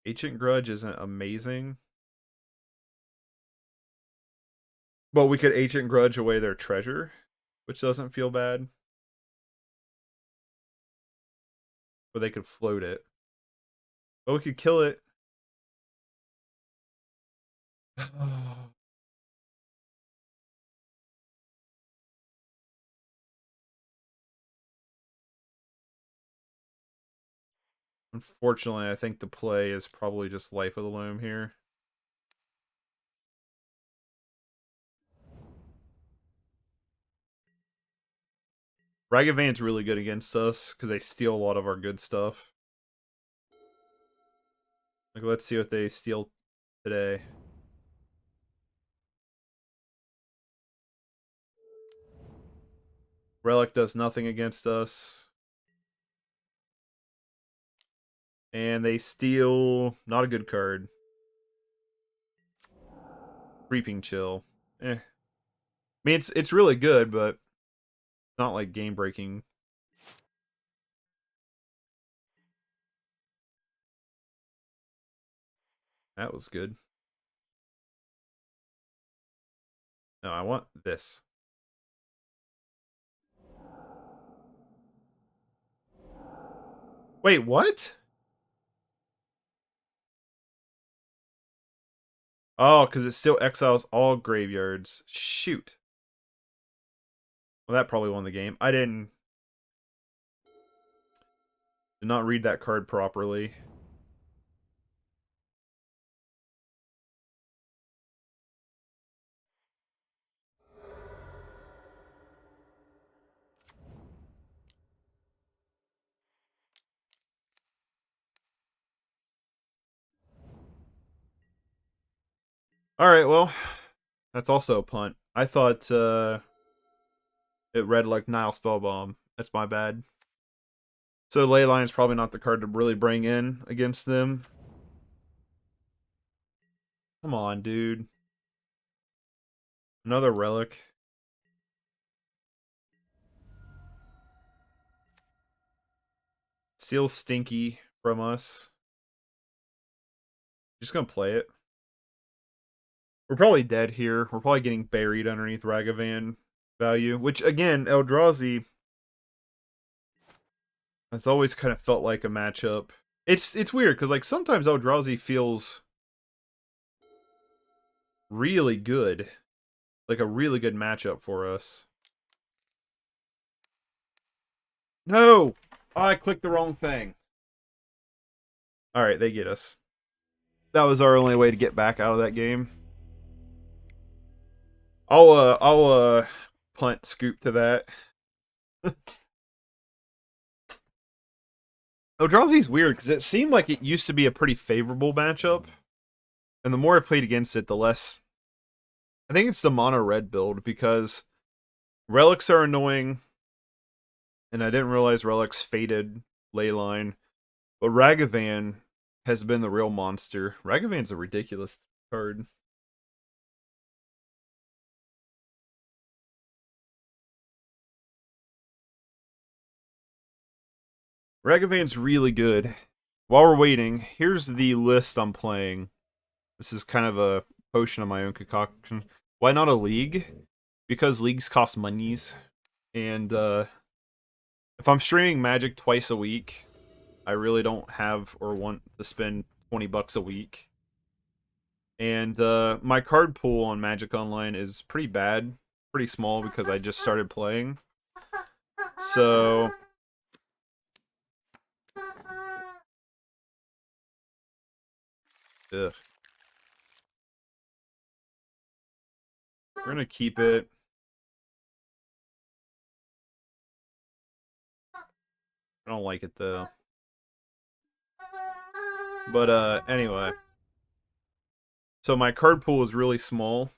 Ancient Grudge isn't amazing. But we could Ancient Grudge away their treasure, which doesn't feel bad. But they could float it. But we could kill it. Unfortunately, I think the play is probably just Life of the Loam here. Ragavan's really good against us because they steal a lot of our good stuff. Like, let's see what they steal today. Relic does nothing against us. And they steal... not a good card. Creeping Chill. Eh. I mean, it's really good, but it's not like game-breaking. That was good. No, I want this. Wait, what? Oh, because it still exiles all graveyards. Shoot. Well, that probably won the game. I did not read that card properly. Alright, well, that's also a punt. I thought it read like Nile Spellbomb. That's my bad. So Leyline is probably not the card to really bring in against them. Come on, dude. Another Relic. Steals Stinky from us. Just gonna play it. We're probably dead here. We're probably getting buried underneath Ragavan value. Which, again, Eldrazi... it's always kind of felt like a matchup. It's weird, because like sometimes Eldrazi feels really good. Like a really good matchup for us. No! I clicked the wrong thing. Alright, they get us. that was our only way to get back out of that game. I'll punt scoop to that. Eldrazi's weird because it seemed like it used to be a pretty favorable matchup, and the more I played against it, the less. I think it's the mono red build because relics are annoying, and I didn't realize relics faded Leyline, but Ragavan has been the real monster. Ragavan's a ridiculous card. Ragavan's really good. While we're waiting, here's the list I'm playing. This is kind of a potion of my own concoction. Why not a league? Because leagues cost monies. And if I'm streaming Magic twice a week, I really don't have or want to spend 20 bucks a week. And my card pool on Magic Online is pretty bad. Pretty small because I just started playing. So ugh. We're gonna keep it. I don't like it though. But anyway. So my card pool is really small.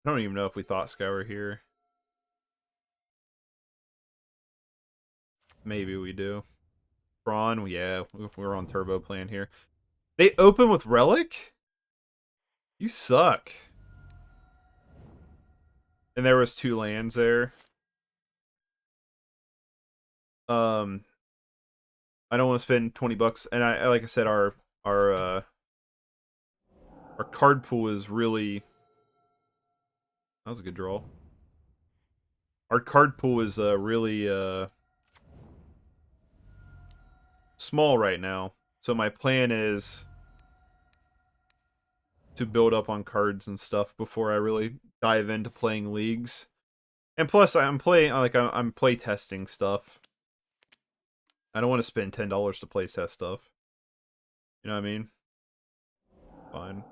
I don't even know if we Thought Scour here. Maybe we do. Tron, yeah, we're on turbo plan here. They open with Relic? You suck. And there was 2 lands there. I don't want to spend 20 bucks, and I like I said, our card pool is really. That was a good draw. Our card pool is really small right now, so my plan is to build up on cards and stuff before I really dive into playing leagues. And plus, I'm playing I'm play testing stuff. I don't want to spend $10 to play test stuff. You know what I mean? Fine.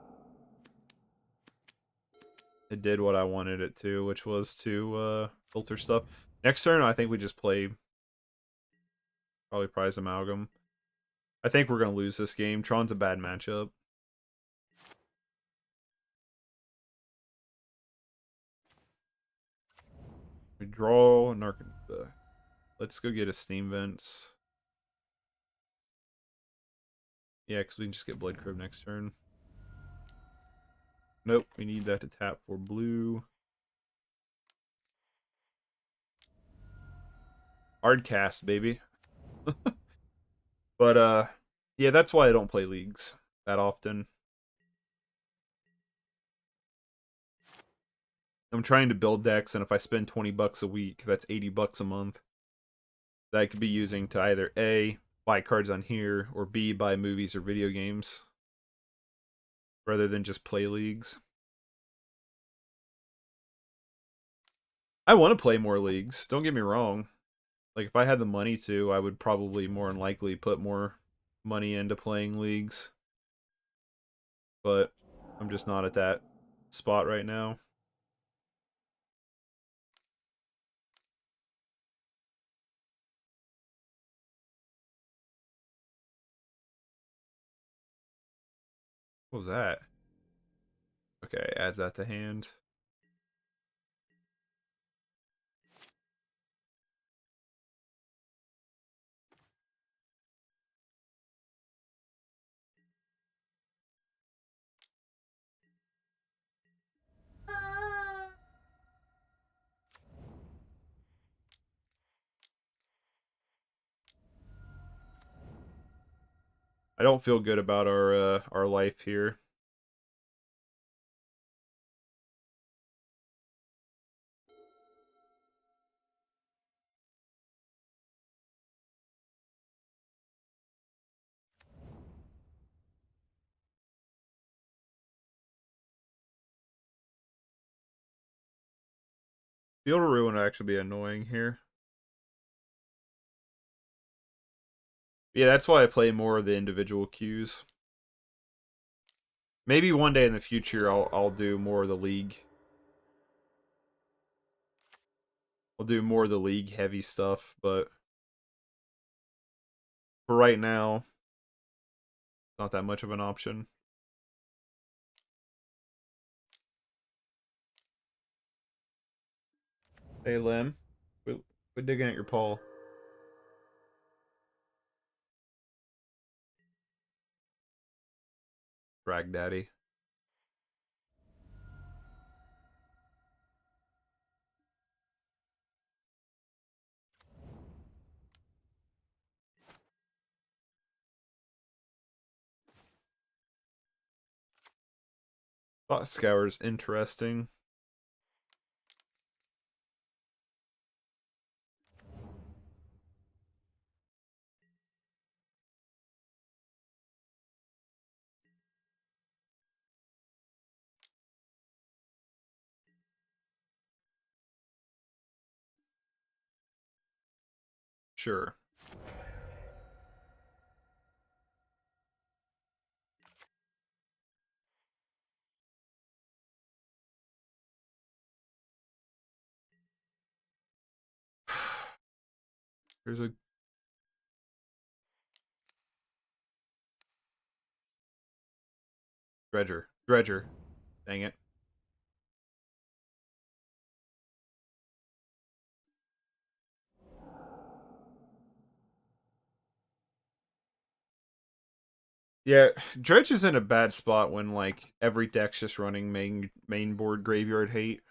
It did what I wanted it to, which was to filter stuff. Next turn, I think we just play probably Prized Amalgam. I think we're gonna lose this game. Tron's a bad matchup. We draw Narcomoeba. Let's go get a Steam Vents. Yeah, because we can just get Blood Crypt next turn. Nope, we need that to tap for blue. Hard cast, baby. But yeah, that's why I don't play leagues that often. I'm trying to build decks, and if I spend 20 bucks a week, that's 80 bucks a month that I could be using to either A, buy cards on here, or B, buy movies or video games rather than just play leagues. I want to play more leagues, don't get me wrong. Like, if I had the money to, I would probably more than likely put more money into playing leagues. But I'm just not at that spot right now. What was that? Okay, adds that to hand. I don't feel good about our life here. Field of Ruin would actually be annoying here. Yeah, that's why I play more of the individual queues. Maybe one day in the future I'll do more of the league. I'll do more of the league heavy stuff, but for right now, not that much of an option. Hey Lim, quit digging at your paw. Drag daddy. Thought Scour is interesting. Sure. There's a Dredger. Dang it. Yeah, Dredge is in a bad spot when like every deck's just running main board graveyard hate.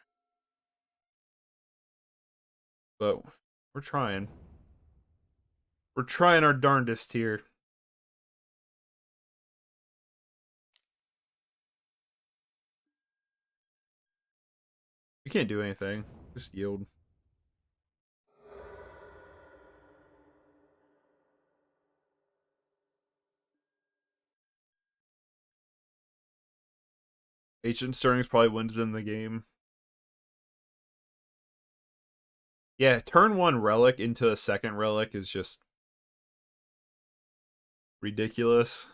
But we're trying. We're trying our darndest here. We can't do anything. Just yield. Ancient Stirrings probably wins in the game. Yeah, turn one relic into a second relic is just ridiculous.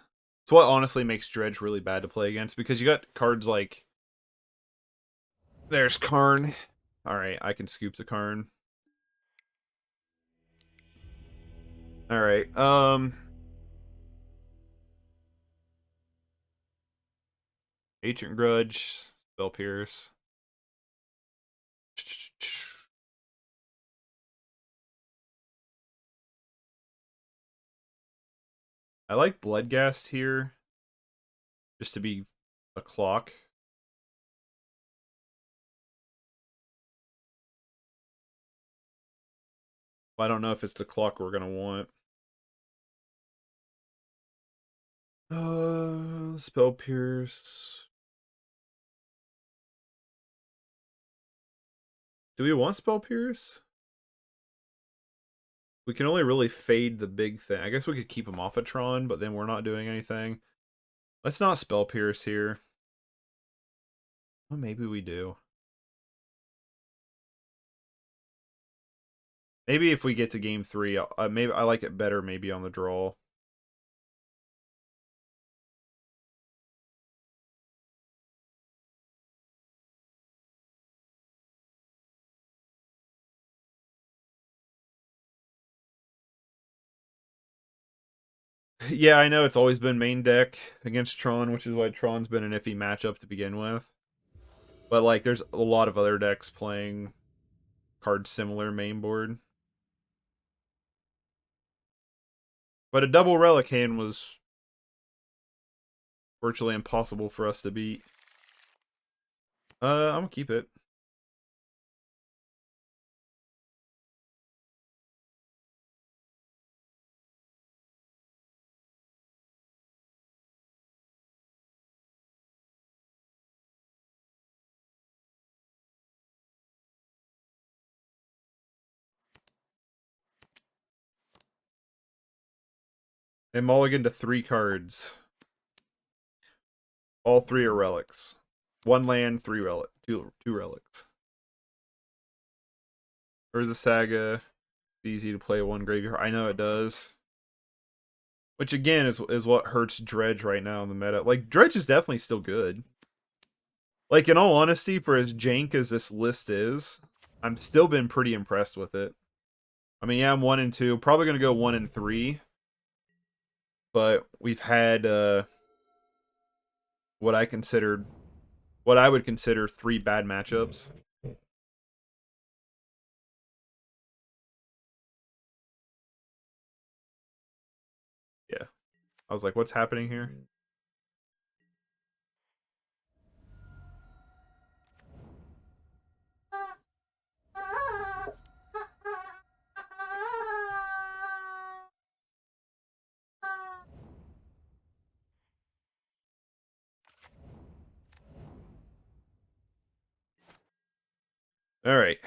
It's what honestly makes Dredge really bad to play against because you got cards like there's Karn. Alright, I can scoop the Karn. Alright, Ancient Grudge, Spell Pierce. I like Bloodghast here, just to be a clock. I don't know if it's the clock we're gonna want. Spell Pierce. Do we want Spell Pierce? We can only really fade the big thing. I guess we could keep him off of Tron, but then we're not doing anything. Let's not Spell Pierce here. Well, maybe we do. Maybe if we get to game 3, maybe I like it better maybe on the draw. Yeah, I know it's always been main deck against Tron, which is why Tron's been an iffy matchup to begin with. But like, there's a lot of other decks playing cards similar main board. But a double Relic hand was virtually impossible for us to beat. I'm gonna keep it. And mulligan to 3 cards. All 3 are relics. 1 land, 3 relic, two relics. There's a Saga. It's easy to play 1 graveyard. I know it does. Which again is what hurts Dredge right now in the meta. Like Dredge is definitely still good. Like in all honesty, for as jank as this list is, I'm still been pretty impressed with it. I mean, yeah, I'm 1 and 2, probably gonna go 1 and 3, but we've had what I would consider 3 bad matchups. Yeah, I was like, what's happening here? All right,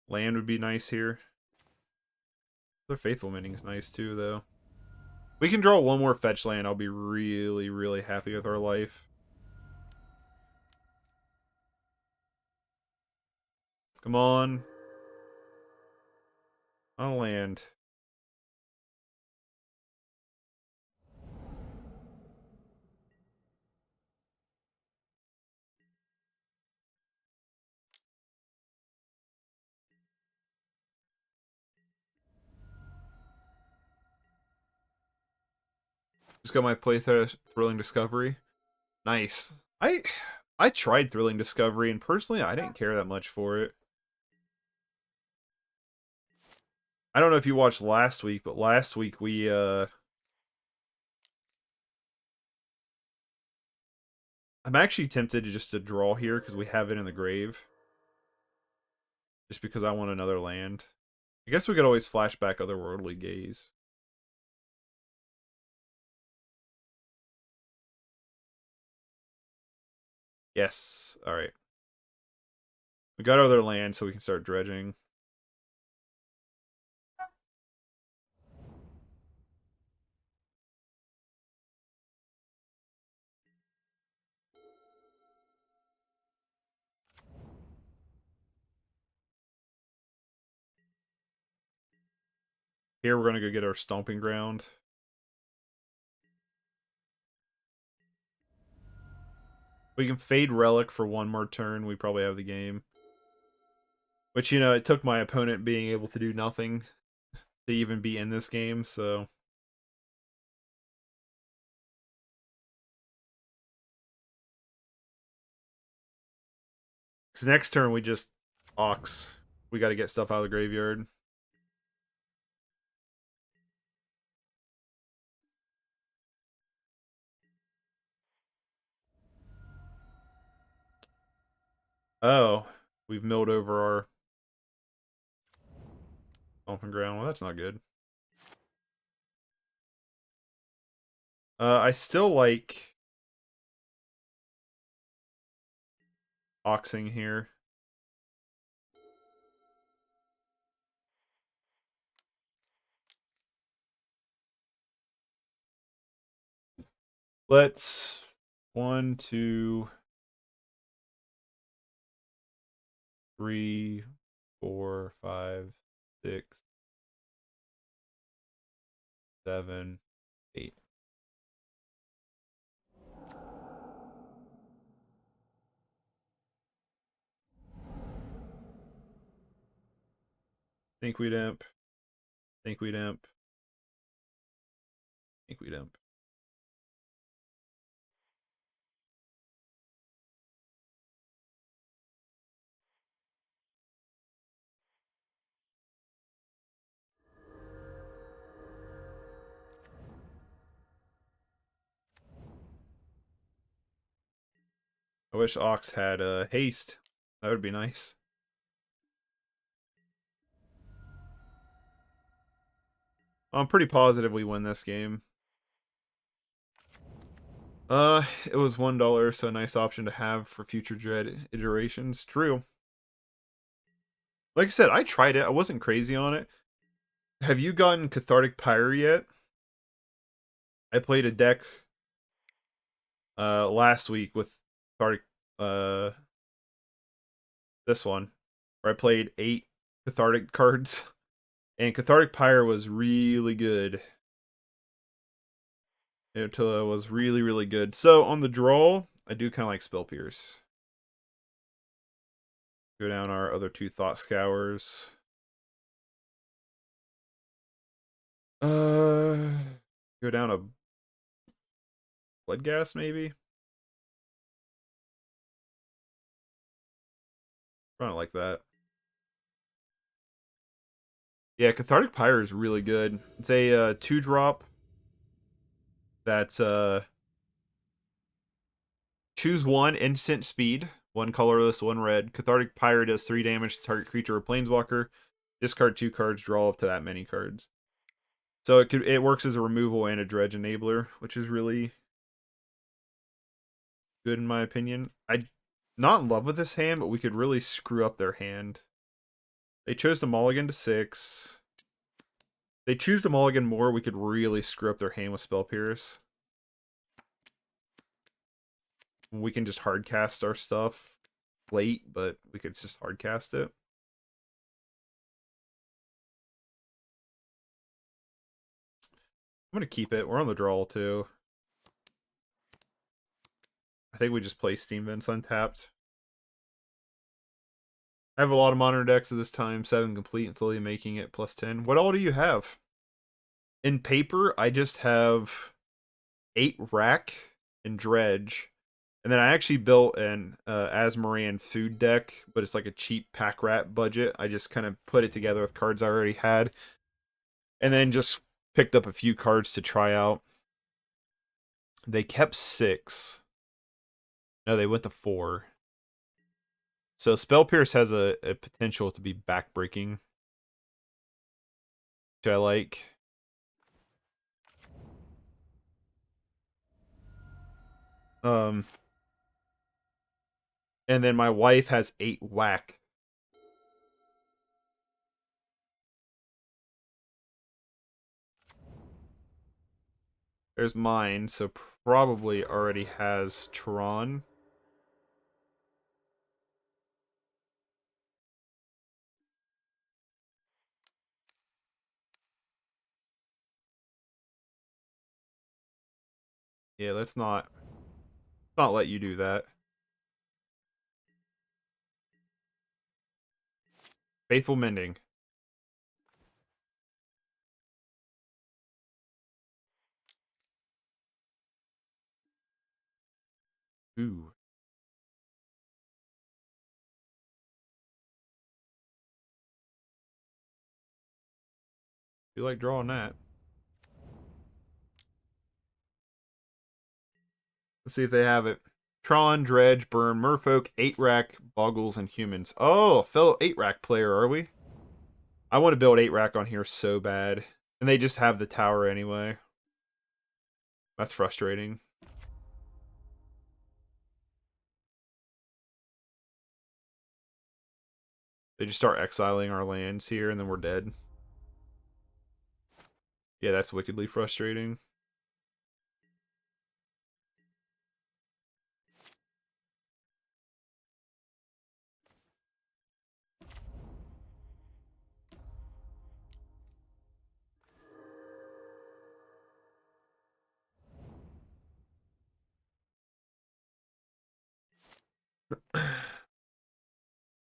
land would be nice here. The Faithful Mending is nice too, though. We can draw 1 more fetch land. I'll be really, really happy with our life. Come on. On land. Just got my playthrough Thrilling Discovery. Nice. I tried Thrilling Discovery, and personally, I didn't care that much for it. I don't know if you watched last week, but last week we I'm actually tempted to just to draw here because we have it in the grave. Just because I want another land. I guess we could always flash back Otherworldly Gaze. Yes. Alright. We got other land so we can start dredging. Here we're gonna go get our Stomping Ground. We can Fade Relic for 1 more turn. We probably have the game. Which, you know, it took my opponent being able to do nothing to even be in this game, so... Because next turn we just Ox. We gotta get stuff out of the graveyard. Oh, we've milled over our Stomping Ground. Well, that's not good. I still like Oxing here. Let's 1, 2, 3, 4, 5, 6, 7, 8. Stinkweed Imp. Stinkweed Imp. Stinkweed Imp. I wish Ox had haste. That would be nice. I'm pretty positive we win this game. It was $1, so a nice option to have for future Dread iterations. True. Like I said, I tried it. I wasn't crazy on it. Have you gotten Cathartic Pyre yet? I played a deck last week with Cathartic this one, where I played 8 Cathartic cards, and Cathartic Pyre was really good. Attila was really, really good. So on the draw, I do kind of like Spell Pierce. Go down our other two Thought Scours. Go down a Bloodghast maybe. I don't like that. Yeah, Cathartic Pyre is really good. It's a 2-drop that's choose one instant speed, one colorless, one red. Cathartic Pyre does 3 damage to target creature or planeswalker. Discard 2 cards, draw up to that many cards. So it works as a removal and a dredge enabler, which is really good in my opinion. I'm not in love with this hand, but we could really screw up their hand. They chose to mulligan to 6. They choose to mulligan more, we could really screw up their hand with Spell Pierce. We can just hardcast our stuff late, but we could just hardcast it. I'm going to keep it. We're on the draw, too. I think we just play Steam Vents untapped. I have a lot of modern decks at this time. 7 complete and slowly making it plus 10. What all do you have? In paper, I just have 8 Rack and Dredge. And then I actually built an Asmoran food deck, but it's like a cheap pack rat budget. I just kind of put it together with cards I already had. And then just picked up a few cards to try out. They kept 6. No, they went to 4. So Spell Pierce has a potential to be backbreaking, which I like. And then my wife has 8 whack. There's mine, so probably already has Tron. Yeah, let's not let you do that. Faithful Mending. Ooh. You like drawing that. Let's see if they have it. Tron, Dredge, Burn, Merfolk, 8-rack, Boggles, and Humans. Oh, fellow 8-rack player, are we? I want to build 8-rack on here so bad. And they just have the tower anyway. That's frustrating. They just start exiling our lands here and then we're dead. Yeah, that's wickedly frustrating.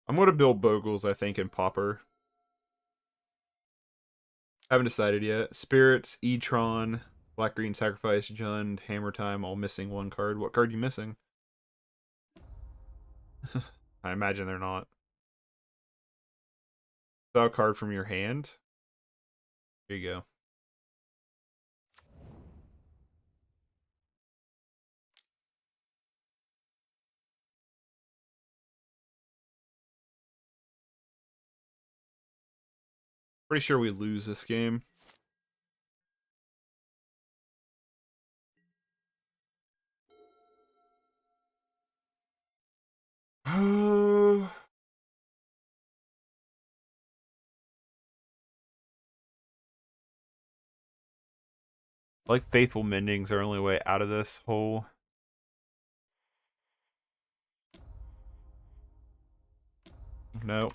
I'm going to build Bogles, I think, in Pauper. Haven't decided yet. Spirits, E-Tron, Black Green Sacrifice, Jund, Hammer Time, all missing 1 card. What card are you missing? I imagine they're not. Draw a card from your hand. Here you go. Pretty sure we lose this game. Like Faithful Mending's our only way out of this hole. No.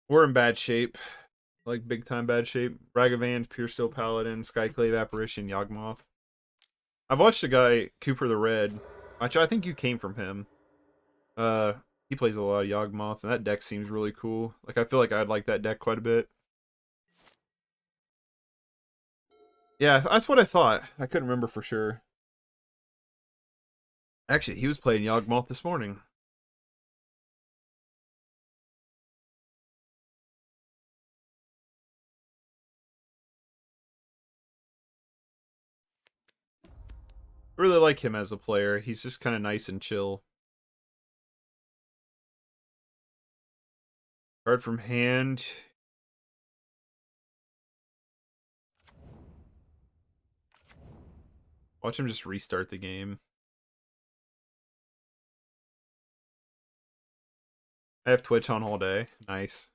We're in bad shape. Like, big time bad shape. Ragavan, Pure Steel Paladin, Skyclave Apparition, Yawgmoth. I've watched a guy, Cooper the Red. Actually, I think you came from him. He plays a lot of Yawgmoth, and that deck seems really cool. Like, I feel like I'd like that deck quite a bit. Yeah, that's what I thought. I couldn't remember for sure. Actually, he was playing Yawgmoth this morning. I really like him as a player. He's just kind of nice and chill. Card from hand. Watch him just restart the game. I have Twitch on all day. Nice.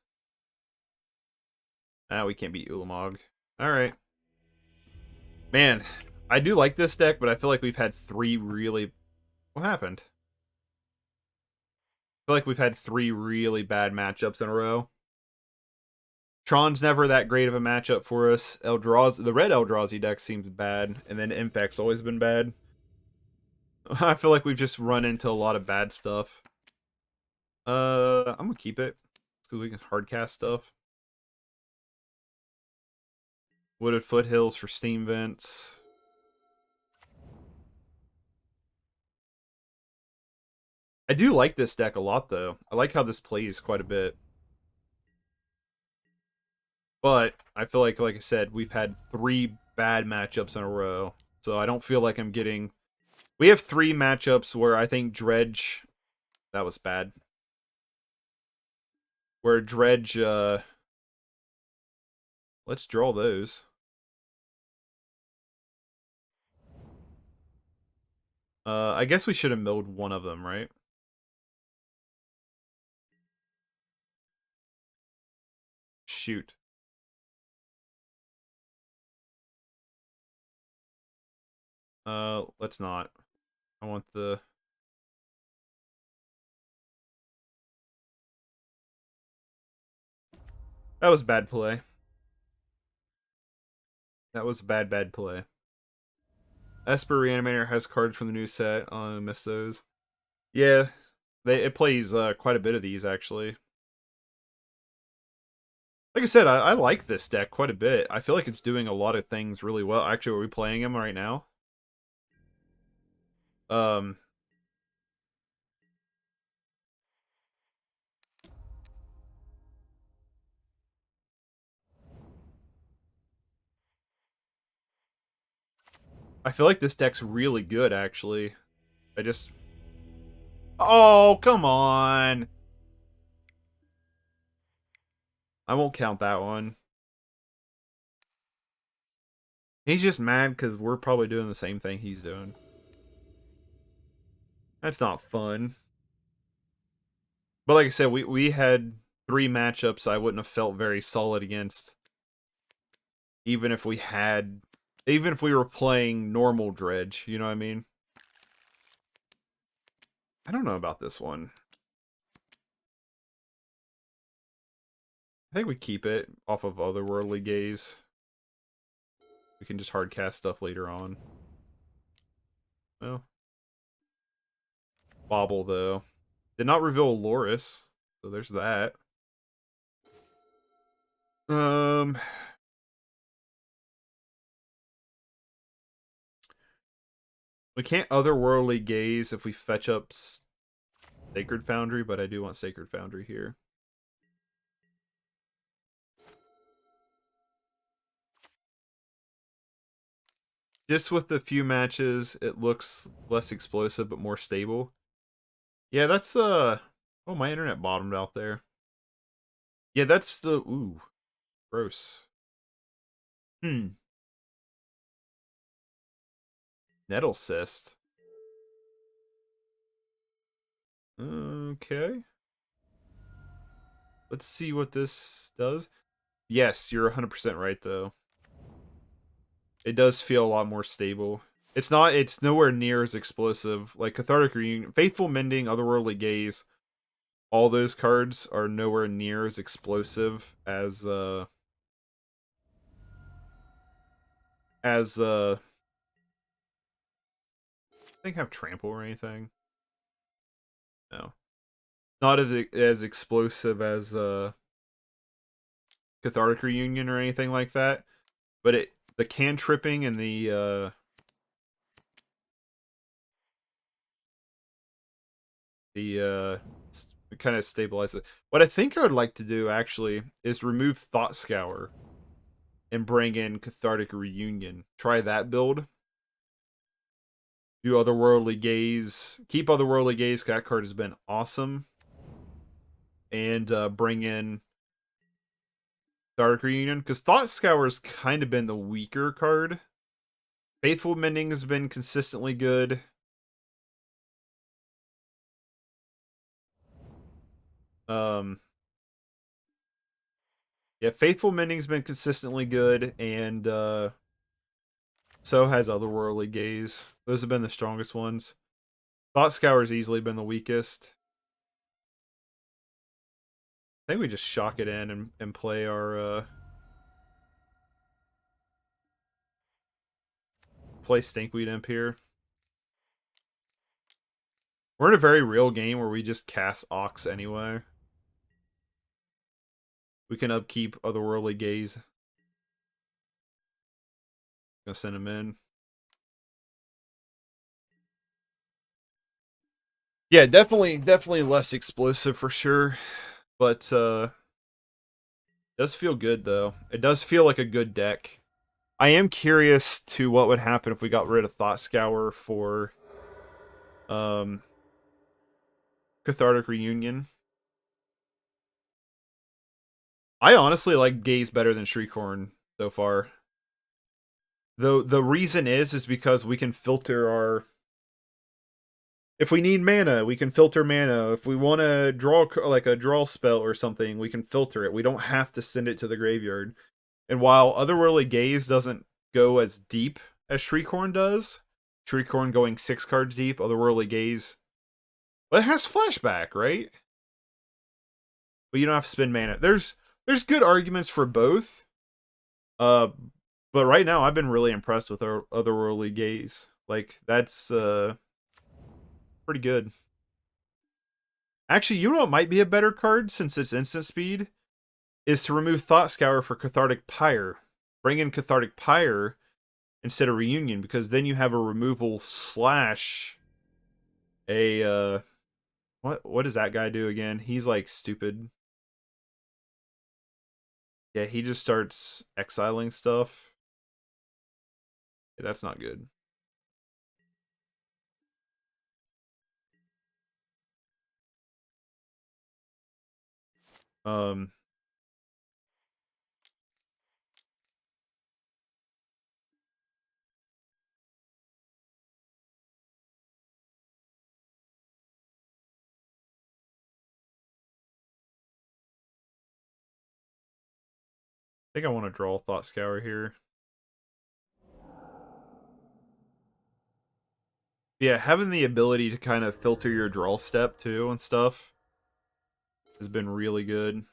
Ah, we can't beat Ulamog. Alright. Man, I do like this deck, but I feel like we've had three really... What happened? I feel like we've had three really bad matchups in a row. Tron's never that great of a matchup for us. Eldrazi, the red Eldrazi deck seems bad, and then Infect's always been bad. I feel like we've just run into a lot of bad stuff. I'm gonna keep it because we can hardcast stuff. Wooded Foothills for Steam Vents. I do like this deck a lot, though. I like how this plays quite a bit. But I feel like I said, we've had three bad matchups in a row. So I don't feel like I'm getting... We have three matchups where I think Dredge... That was bad. Where Dredge... Let's draw those. I guess we should have milled one of them, right? Shoot. Let's not. I want the... That was bad play. That was bad play. Esper Reanimator has cards from the new set. I miss those. Yeah, it plays quite a bit of these, actually. Like I said, I like this deck quite a bit. I feel like it's doing a lot of things really well. Actually, are we playing him right now? I feel like this deck's really good, actually. I just... Oh, come on! I won't count that one. He's just mad because we're probably doing the same thing he's doing. That's not fun. But like I said, we had three matchups I wouldn't have felt very solid against. Even if we were playing normal Dredge, you know what I mean? I don't know about this one. I think we keep it off of Otherworldly Gaze. We can just hardcast stuff later on. Well. Bobble, though. Did not reveal Loris, so there's that. We can't Otherworldly Gaze if we fetch up Sacred Foundry, but I do want Sacred Foundry here. Just with the few matches, it looks less explosive but more stable. Yeah, that's oh, my internet bottomed out there. Yeah, that's the ooh, gross. Nettle Cyst. Okay. Let's see what this does. Yes, you're 100% right though. It does feel a lot more stable. It's nowhere near as explosive. Like Cathartic Reunion, Faithful Mending, Otherworldly Gaze, all those cards are nowhere near as explosive as I think have trample or anything. No. Not as explosive as Cathartic Reunion or anything like that. But the cantripping and the kind of stabilize it. What I think I would like to do actually is remove Thought Scour and bring in Cathartic Reunion. Try that build. Do Otherworldly Gaze. Keep Otherworldly Gaze. That card has been awesome. And bring in Cathartic Reunion. Because Thought Scour has kind of been the weaker card. Faithful Mending has been consistently good. Yeah, Faithful Mending's been consistently good, and so has Otherworldly Gaze. Those have been the strongest ones. Thought Scour's easily been the weakest. I think we just shock it in and play our play Stinkweed Imp here. We're in a very real game where we just cast Ox anyway. We can upkeep Otherworldly Gaze. Gonna send him in. Yeah, definitely less explosive for sure. But it does feel good though. It does feel like a good deck. I am curious to what would happen if we got rid of Thought Scour for Cathartic Reunion. I honestly like Gaze better than Shriekhorn so far. Though the reason is because we can filter our. If we need mana, we can filter mana. If we want to draw like a draw spell or something, we can filter it. We don't have to send it to the graveyard. And while Otherworldly Gaze doesn't go as deep as Shriekhorn does, Shriekhorn going 6 cards deep, Otherworldly Gaze, well, it has flashback, right? But you don't have to spend mana. There's good arguments for both. But right now I've been really impressed with our Otherworldly Gaze. Like that's pretty good. Actually, you know what might be a better card since it's instant speed is to remove Thought Scour for Cathartic Pyre. Bring in Cathartic Pyre instead of Reunion because then you have a removal slash a what does that guy do again? He's like stupid. Yeah, he just starts exiling stuff. Yeah, that's not good. Um I think I want to draw Thought Scour here. Yeah, having the ability to kind of filter your draw step too and stuff has been really good.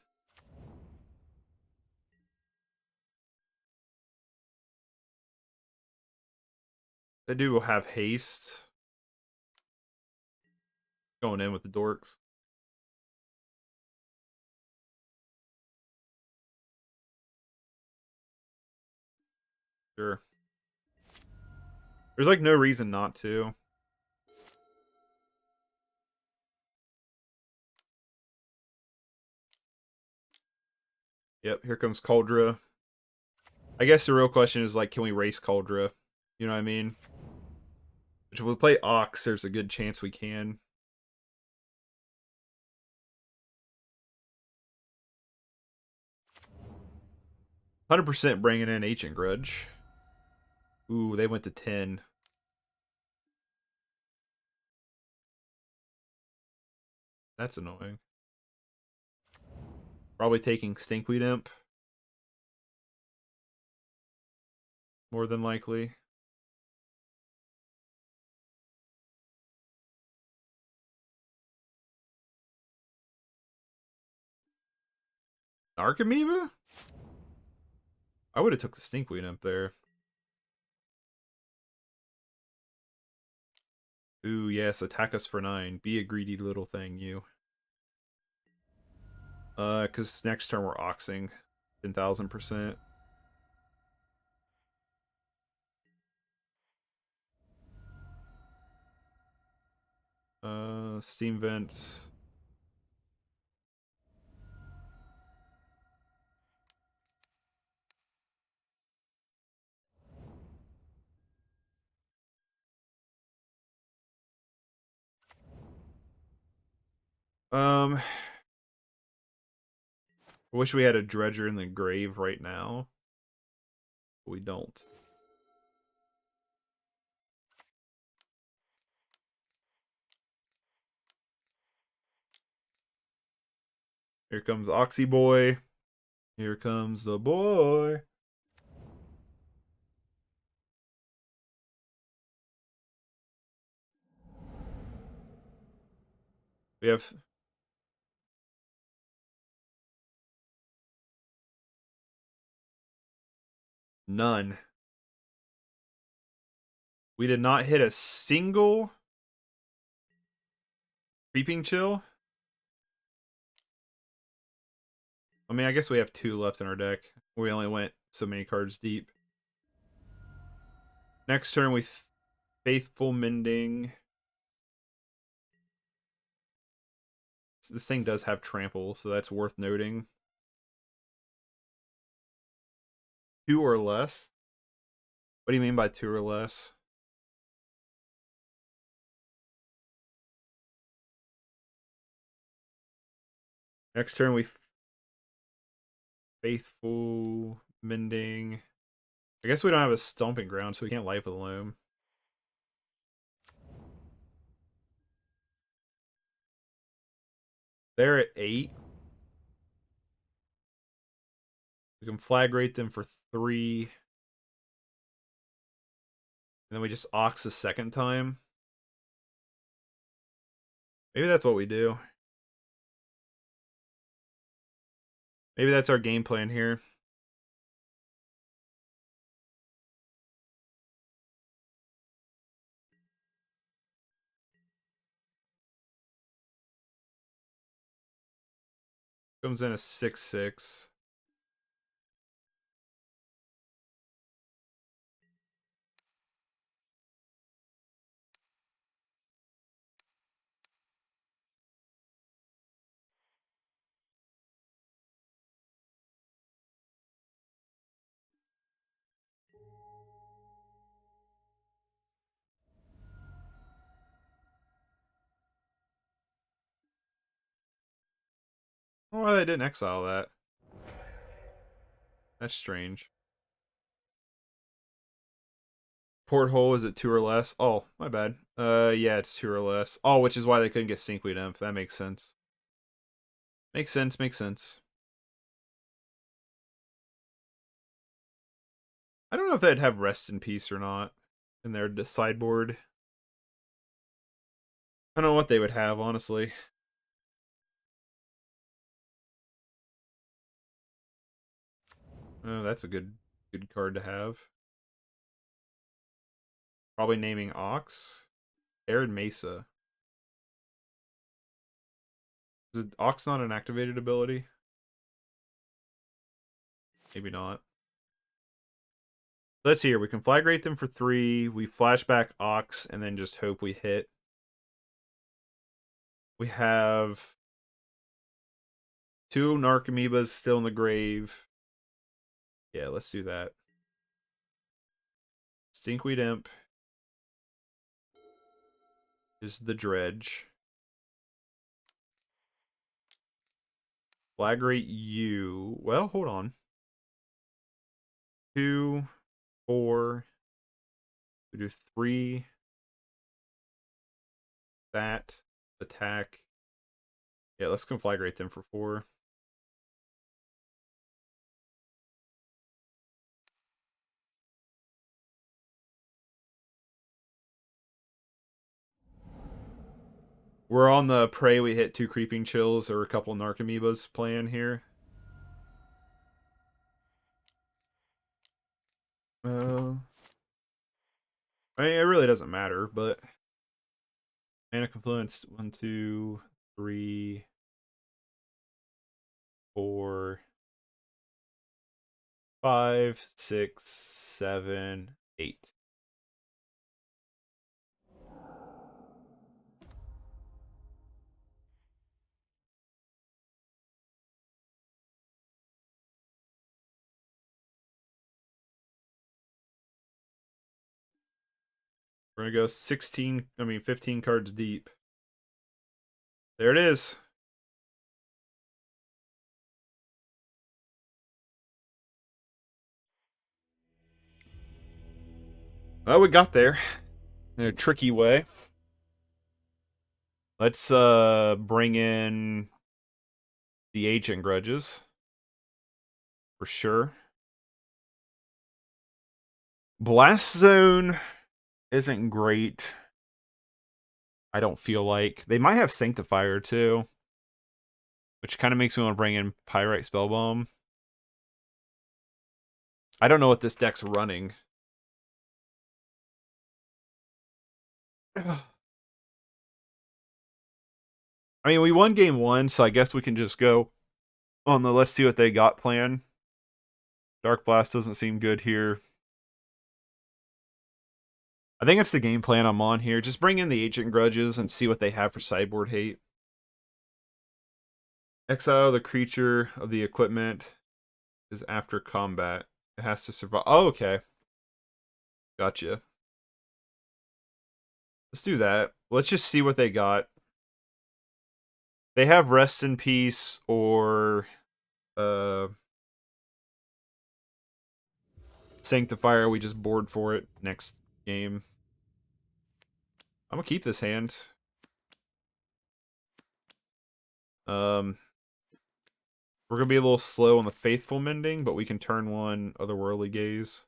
They do have haste. Going in with the dorks. Sure. There's like no reason not to. Yep, here comes Kaldra. I guess the real question is like, can we race Kaldra? You know what I mean? Which if we play Ox, there's a good chance we can. 100% bringing in Ancient Grudge. Ooh, they went to 10. That's annoying. Probably taking Stinkweed Imp. More than likely. Narcomoeba? I would have took the Stinkweed Imp there. Ooh, yes, attack us for 9. Be a greedy little thing, you. Because next turn we're oxing 10,000%. Steam Vents. I wish we had a Dredger in the grave right now. But we don't. Here comes Oxy Boy. Here comes the boy. We have none. We did not hit a single Creeping Chill. I mean, I guess we have 2 left in our deck. We only went so many cards deep. Next turn, we Faithful Mending. This thing does have Trample, so that's worth noting. 2 or less? What do you mean by 2 or less? Next turn, we Faithful Mending. I guess we don't have a Stomping Ground, so we can't Life with Loam. They're at 8. We can Conflagrate them for 3. And then we just Ox a second time. Maybe that's what we do. Maybe that's our game plan here. Comes in a 6/6. Oh, why they didn't exile that. That's strange. Porthole is at 2 or less. Oh, my bad. Yeah, it's 2 or less. Oh, which is why they couldn't get Stinkweed Imp. That makes sense. Makes sense, makes sense. I don't know if they'd have Rest in Peace or not in their sideboard. I don't know what they would have, honestly. Oh, that's a good card to have. Probably naming Ox. Arid Mesa. Is Ox not an activated ability? Maybe not. Let's see here. We can Conflagrate them for 3. We flashback Ox and then just hope we hit. We have 2 Narcomoebas still in the grave. Yeah, let's do that. Stinkweed Imp is the Dredge. Flagrate you. Well, hold on. 2, 4. We do 3. That. Attack. Yeah, let's Conflagrate them for 4. We're on the pray we hit 2 Creeping Chills or a couple Narcomoebas plan here. I mean, it really doesn't matter, but Mana Confluence 1, 2, 3, 4, 5, 6, 7, 8. We're gonna go 15 cards deep. There it is. Well, we got there in a tricky way. Let's bring in the Ancient Grudges for sure. Blast Zone isn't great. I don't feel like they might have Sanctifier too, which kind of makes me want to bring in Pyrite Spellbomb. I don't know what this deck's running. I mean, we won game 1, so I guess we can just go on the let's see what they got plan. Darkblast doesn't seem good here. I think it's the game plan I'm on here. Just bring in the Ancient Grudges and see what they have for sideboard hate. Exile the creature of the equipment is after combat. It has to survive. Oh, okay. Gotcha. Let's do that. Let's just see what they got. They have Rest in Peace or Sanctifier. We just board for it next game. I'm gonna keep this hand. We're gonna be a little slow on the Faithful Mending, but we can turn one Otherworldly Gaze.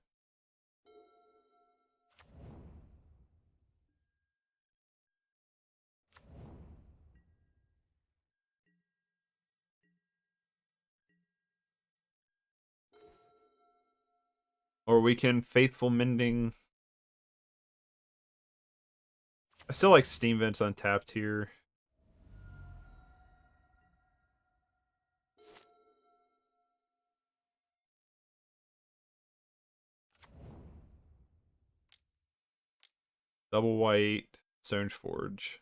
Or we can Faithful Mending. I still like Steam Vents untapped here. Double white, Stoneforge.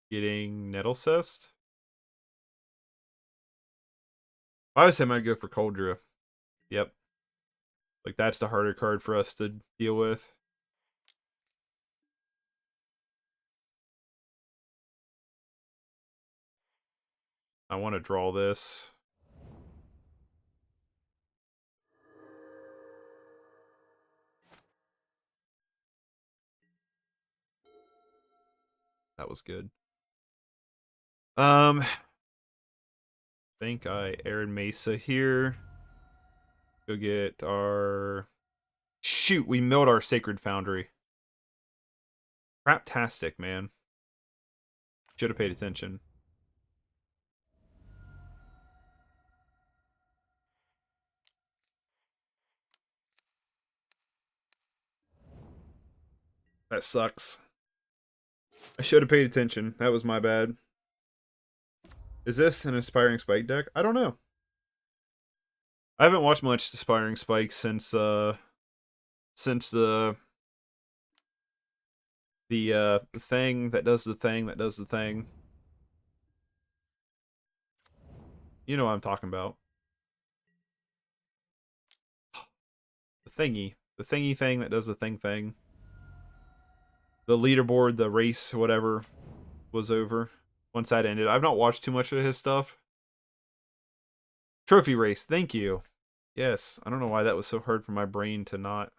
Getting Nettlecest. I was saying I'd go for Coldra. Yep. Like that's the harder card for us to deal with. I want to draw this. That was good. I think I Arid Mesa here. Go get our... Shoot, we milled our Sacred Foundry. Craptastic, man. Should have paid attention. That sucks. I should have paid attention. That was my bad. Is this an Aspiring Spike deck? I don't know. I haven't watched much Aspiring Spike since the thing that does the thing that does the thing. You know what I'm talking about. The thingy. The thingy thing that does the thing. The leaderboard, the race, whatever, was over. Once that ended. I've not watched too much of his stuff. Trophy race, thank you. Yes, I don't know why that was so hard for my brain to not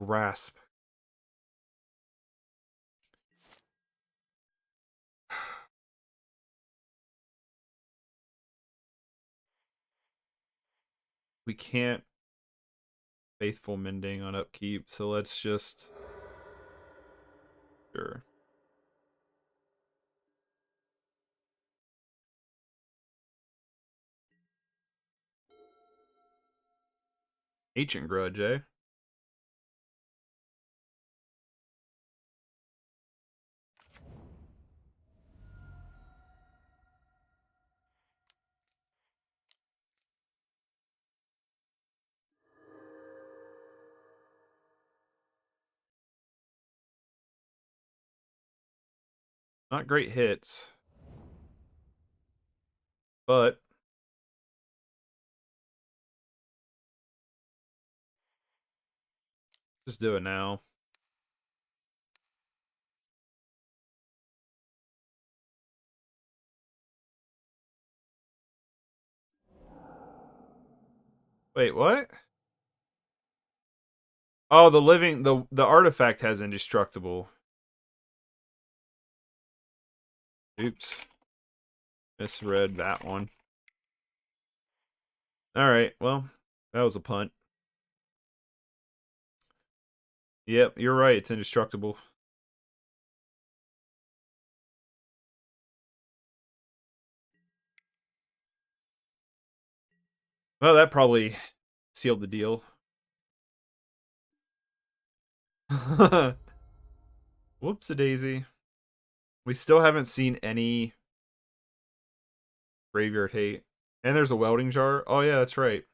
grasp. We can't Faithful Mending on upkeep, so let's just... Sure. Ancient Grudge, eh? Not great hits. But just do it now. Wait, what? Oh, the artifact has indestructible. Oops. Misread that one. Alright, well, that was a punt. Yep, you're right, it's indestructible. Well, that probably sealed the deal. Whoops-a-daisy. We still haven't seen any graveyard hate. And there's a welding jar. Oh yeah, that's right.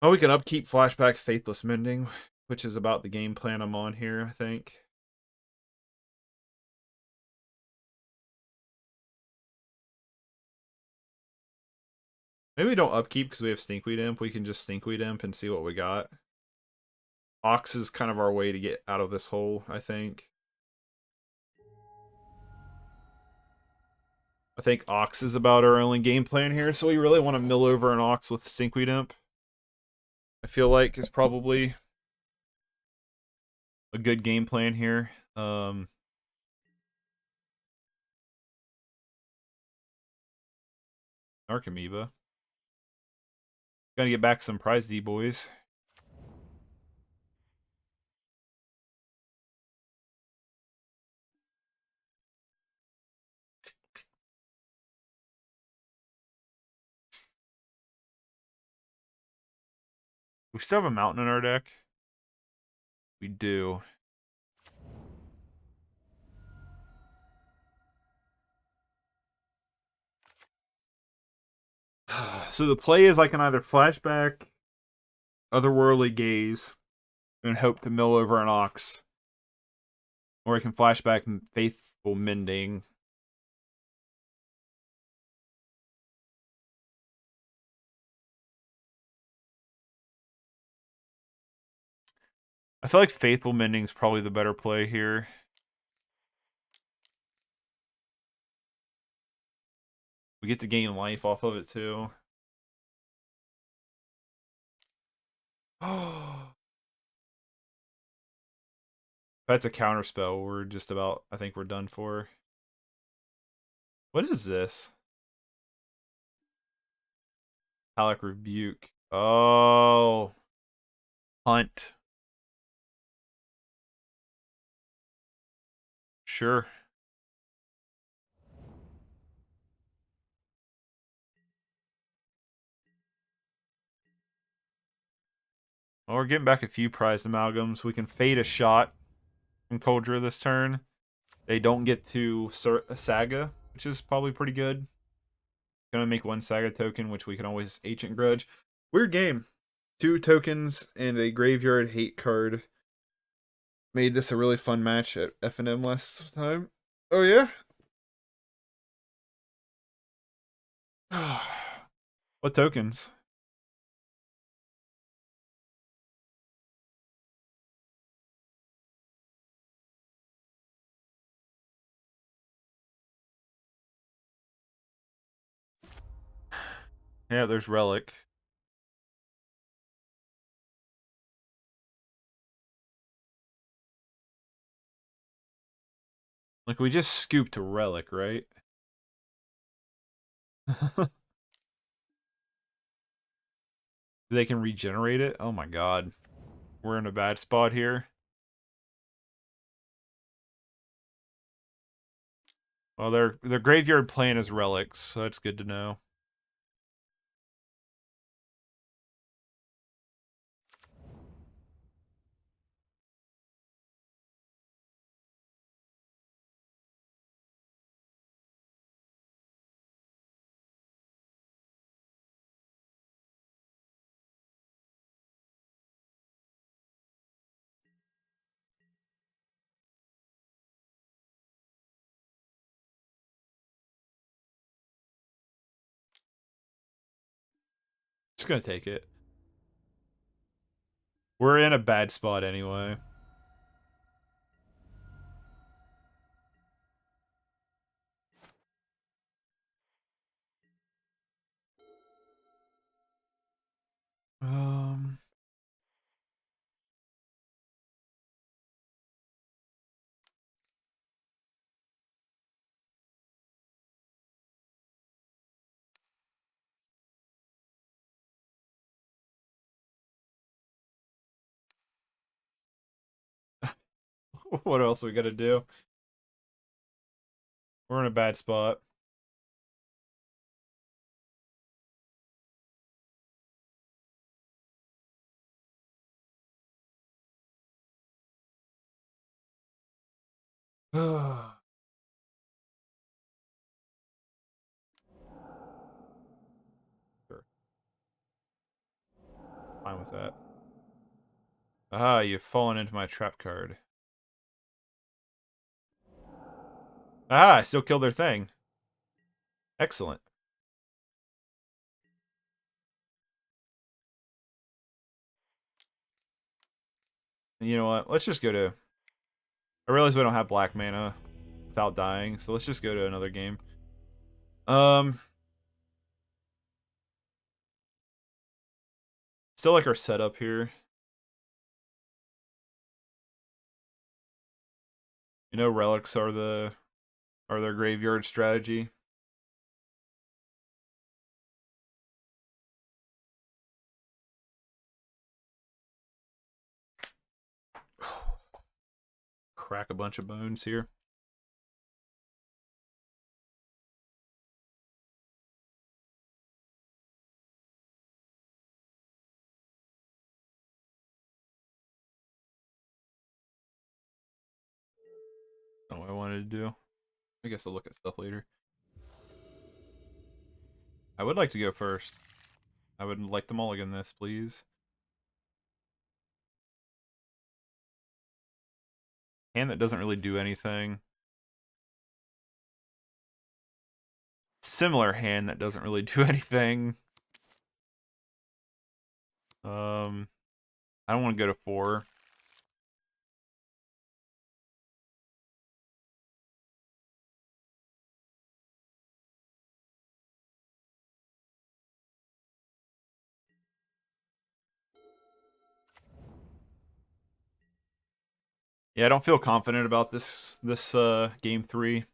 Oh, we can upkeep flashback Faithless Mending, which is about the game plan I'm on here, I think. Maybe we don't upkeep because we have Stinkweed Imp. We can just Stinkweed Imp and see what we got. Ox is kind of our way to get out of this hole, I think. I think Ox is about our only game plan here, so we really want to mill over an Ox with Stinkweed Imp. I feel like is probably a good game plan here. Narcomoeba. Gotta get back some Prized D boys. We still have a mountain in our deck. We do. So the play is I can either flashback Otherworldly Gaze and hope to mill over an Ox, or I can flashback Faithful Mending. I feel like Faithful Mending is probably the better play here. We get to gain life off of it too. Oh, that's a counter spell. We're just about, I think we're done for. What is this? Halleck Rebuke. Oh. Hunt. Sure. Well, we're getting back a few prized amalgams. We can fade a shot from Coldra this turn. They don't get to Saga, which is probably pretty good. Gonna make one Saga token, which we can always Ancient Grudge. Weird game. 2 tokens and a graveyard hate card. Made this a really fun match at F&M last time. Oh yeah? What tokens? Yeah, there's Relic. Like, we just scooped Relic, right? They can regenerate it? Oh my god. We're in a bad spot here. Well, their graveyard plan is relics, so that's good to know. Just gonna take it. We're in a bad spot anyway. Um, what else are we gonna do? We're in a bad spot. Sure. Fine with that. Ah, you've fallen into my trap card. Ah, I still killed their thing. Excellent. And you know what? Let's just go to... I realize we don't have black mana without dying, so let's just go to another game. Still like our setup here. You know, relics are their graveyard strategy. Crack a bunch of bones here. Not what I wanted to do. I guess I'll look at stuff later. I would like to go first. I would like to mulligan this, please. Hand that doesn't really do anything. Similar hand that doesn't really do anything. I don't want to go to 4. Yeah, I don't feel confident about this game 3.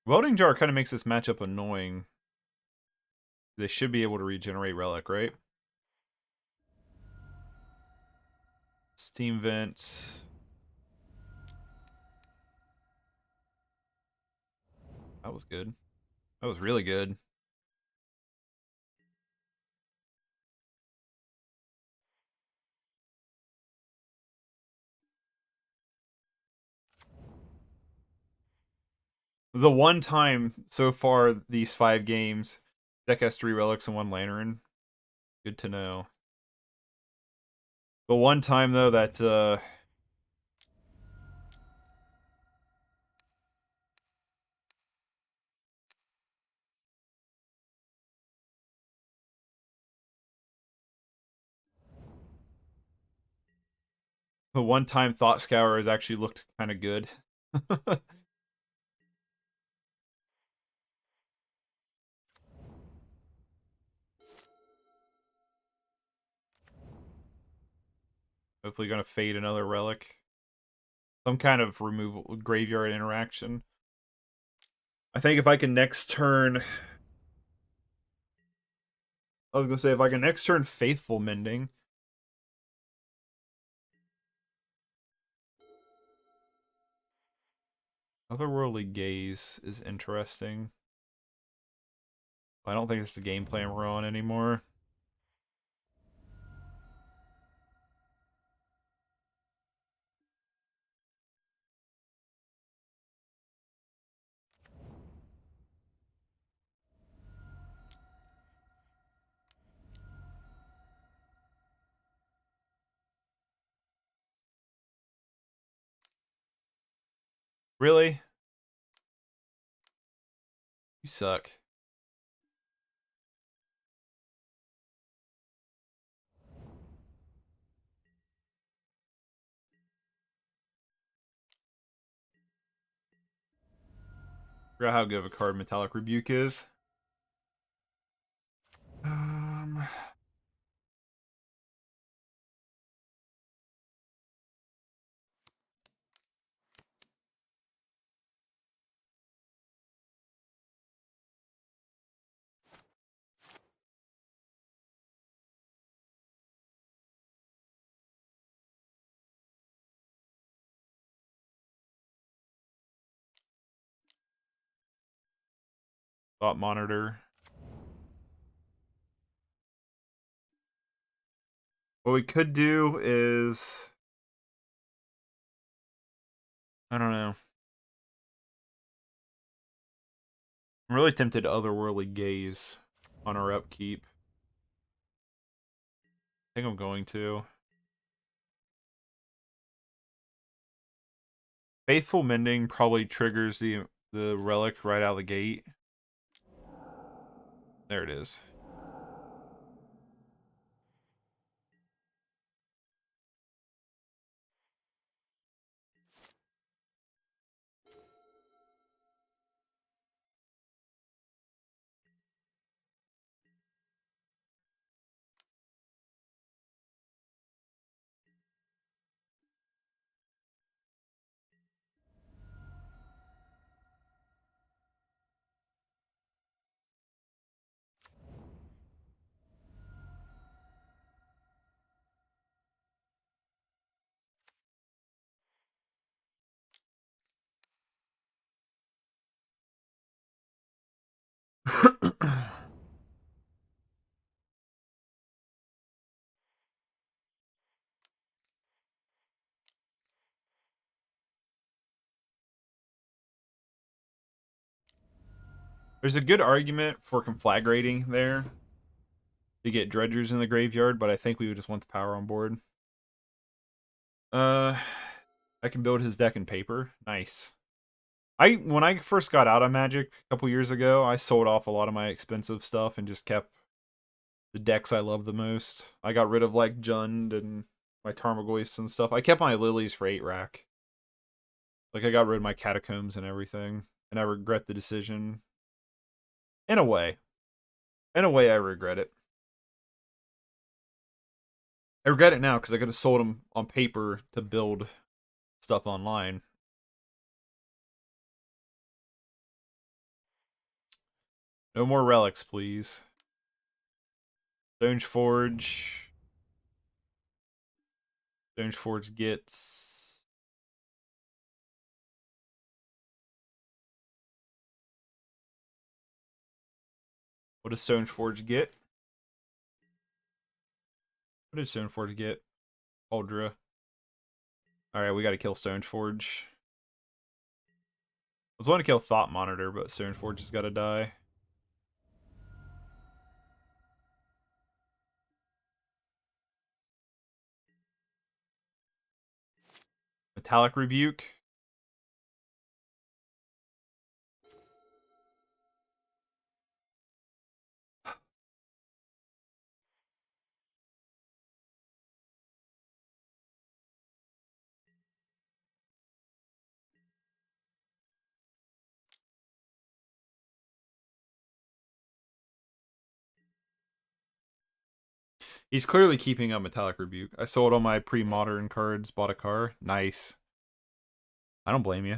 Welding Jar kind of makes this matchup annoying. They should be able to regenerate Relic, right? Steam Vent. That was good. That was really good. The one time so far these 5 games, deck has 3 relics and 1 lantern. Good to know. The one time though that the one time Thought Scour has actually looked kind of good. Hopefully gonna fade another relic. Some kind of removal graveyard interaction. I think if I can next turn I was gonna say if I can next turn Faithful Mending. Otherworldly Gaze is interesting. I don't think it's the game plan we're on anymore. Really? You suck. Forgot how good of a card Metallic Rebuke is. Thought Monitor. What we could do is, I don't know. I'm really tempted to Otherworldly Gaze on our upkeep. I think I'm going to. Faithful Mending probably triggers the relic right out of the gate. There it is. There's a good argument for conflagrating there to get dredgers in the graveyard, but I think we would just want the power on board. I can build his deck in paper. Nice. When I first got out of Magic a couple years ago, I sold off a lot of my expensive stuff and just kept the decks I love the most. I got rid of like Jund and my Tarmogoyfs and stuff. I kept my Lilies for 8-rack. Like I got rid of my Catacombs and everything, and I regret the decision. In a way. In a way, I regret it. I regret it now because I could have sold them on paper to build stuff online. No more relics, please. Stoneforge. Stoneforge gets... What does Stoneforge get? What did Stoneforge get? Uldra. Alright, we gotta kill Stoneforge. I was wanting to kill Thought Monitor, but Stoneforge has gotta die. Metallic Rebuke. He's clearly keeping up Metallic Rebuke. I sold all my pre-modern cards, bought a car. Nice. I don't blame you.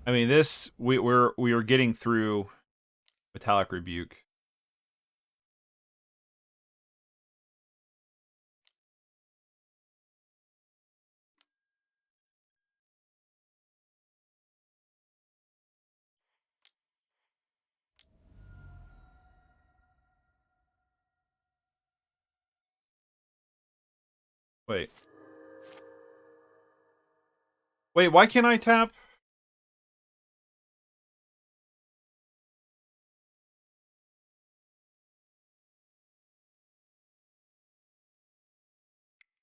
I mean, this we were getting through Metallic Rebuke. Wait. Wait, why can't I tap?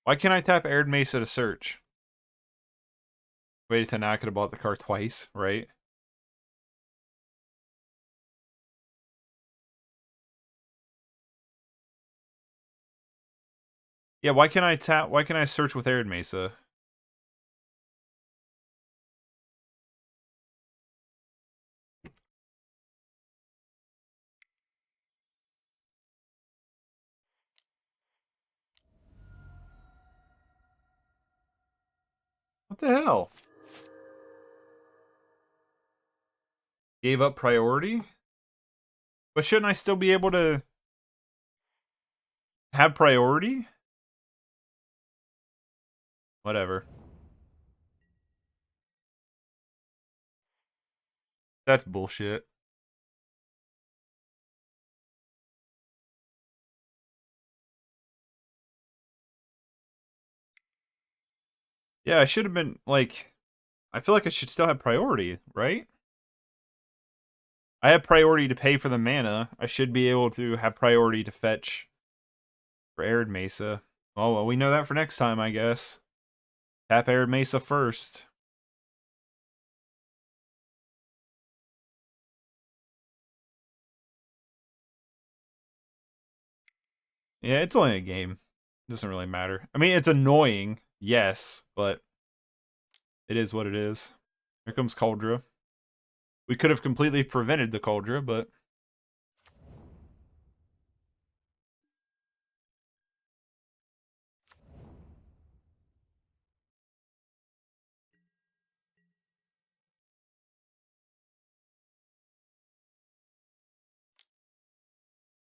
Why can't I tap Arid Mesa to search? Wait, now I could have bought the card twice, right? Yeah, why can't I tap? Why can't I search with Arid Mesa? What the hell? Gave up priority? But shouldn't I still be able to have priority? Whatever. That's bullshit. Yeah, I should have been, like... I feel like I should still have priority, right? I have priority to pay for the mana. I should be able to have priority to fetch for Arid Mesa. Oh, well, we know that for next time, I guess. Tap Arid Mesa first. Yeah, it's only a game. It doesn't really matter. I mean, it's annoying, yes, but it is what it is. Here comes Cauldra. We could have completely prevented the Cauldra, but...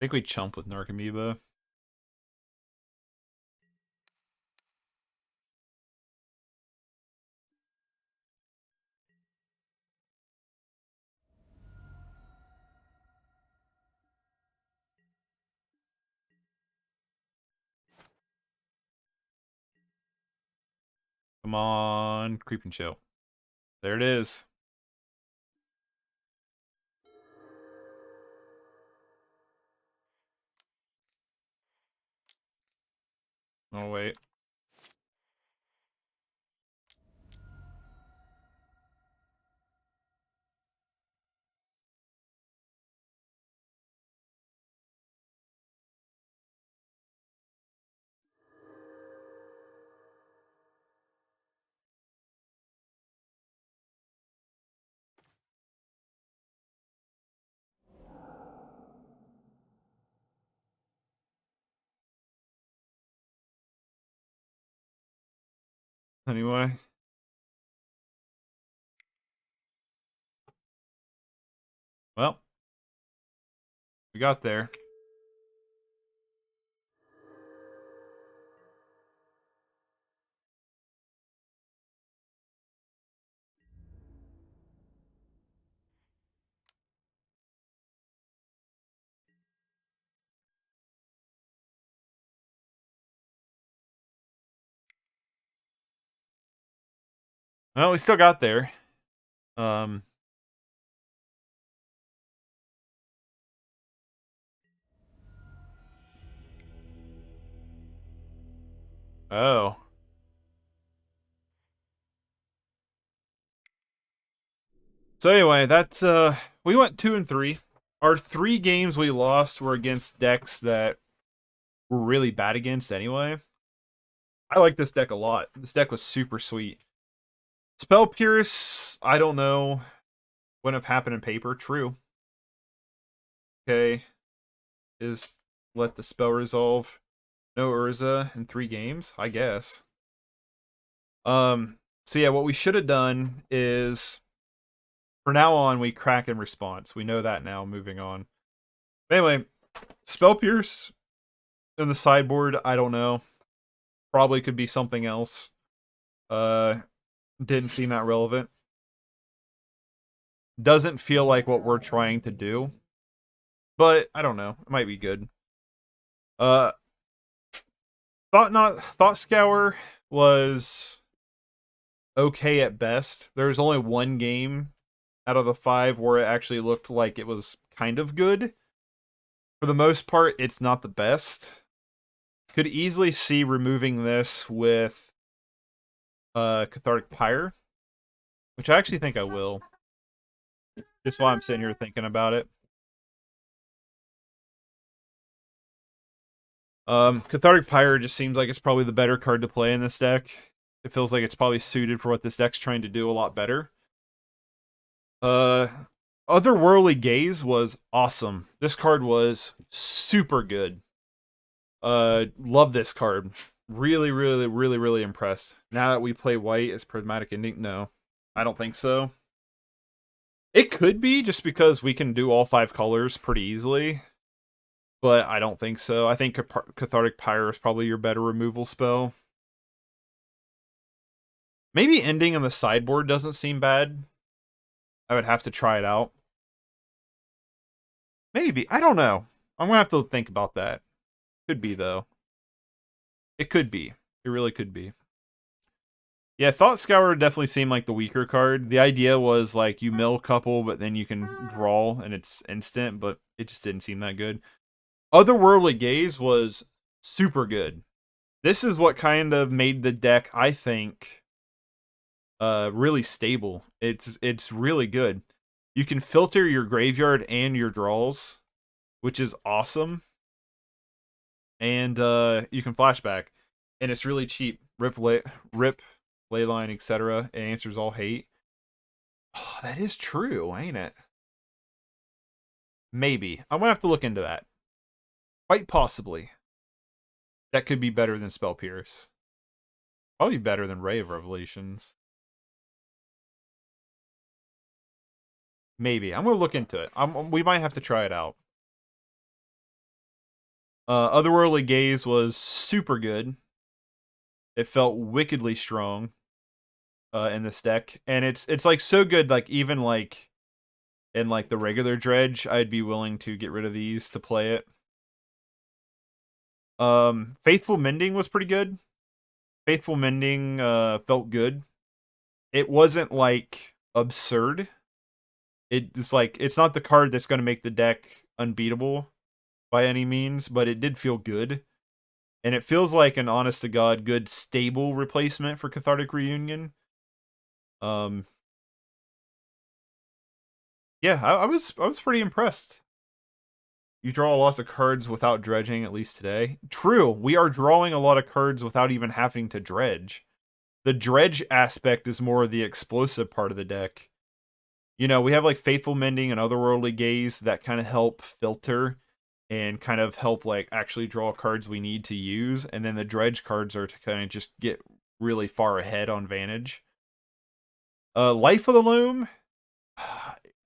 I think we chump with Narcomoeba. Come on, Creep and Chill. There it is. Oh, wait. Anyway. Well. We got there. Well, we still got there. Um... Oh. So anyway, that's we went 2 and 3. Our 3 games we lost were against decks that were really bad against anyway. I like this deck a lot. This deck was super sweet. Spell Pierce, I don't know. Wouldn't have happened in paper. True. Okay. Is let the spell resolve. No Urza in 3 games, I guess. So yeah, what we should have done is For now on, we crack in response. We know that now, moving on. Anyway, Spell Pierce in the sideboard, I don't know. Probably could be something else. Didn't seem that relevant. Doesn't feel like what we're trying to do. But, I don't know. It might be good. Thought Scour was okay at best. There's only one game out of the 5 where it actually looked like it was kind of good. For the most part, it's not the best. Could easily see removing this with Cathartic Pyre, which I actually think I will. Just while I'm sitting here thinking about it. Cathartic Pyre just seems like it's probably the better card to play in this deck. It feels like it's probably suited for what this deck's trying to do a lot better. Otherworldly Gaze was awesome. This card was super good. Love this card. Really, really, really, really impressed. Now that we play white as Prismatic Ending, no, I don't think so. It could be just because we can do all 5 colors pretty easily, but I don't think so. I think Cathartic Pyre is probably your better removal spell. Maybe ending on the sideboard doesn't seem bad. I would have to try it out. Maybe. I don't know. I'm going to have to think about that. Could be, though. It could be. It really could be. Yeah, Thought Scour definitely seemed like the weaker card. The idea was, like, you mill a couple, but then you can draw, and it's instant, but it just didn't seem that good. Otherworldly Gaze was super good. This is what kind of made the deck, I think, really stable. It's really good. You can filter your graveyard and your draws, which is awesome. And you can flashback, and it's really cheap. Rip, Leyline, etc. It answers all hate. Oh, that is true, ain't it? Maybe. I'm gonna have to look into that. Quite possibly. That could be better than Spell Pierce. Probably better than Rey of Revelations. Maybe. I'm gonna look into it. We might have to try it out. Otherworldly Gaze was super good. It felt wickedly strong in this deck, and it's like so good. Like even like in like the regular Dredge, I'd be willing to get rid of these to play it. Faithful Mending was pretty good. Faithful Mending felt good. It wasn't like absurd. It's like it's not the card that's going to make the deck unbeatable by any means, but it did feel good. And it feels like an honest to God good stable replacement for Cathartic Reunion. Yeah, I was pretty impressed. You draw lots of cards without dredging, at least today. True, we are drawing a lot of cards without even having to dredge. The dredge aspect is more the explosive part of the deck. You know, we have like Faithful Mending and Otherworldly Gaze that kind of help filter and kind of help like actually draw cards we need to use, and then the dredge cards are to kind of just get really far ahead on Vantage. Life of the Loam.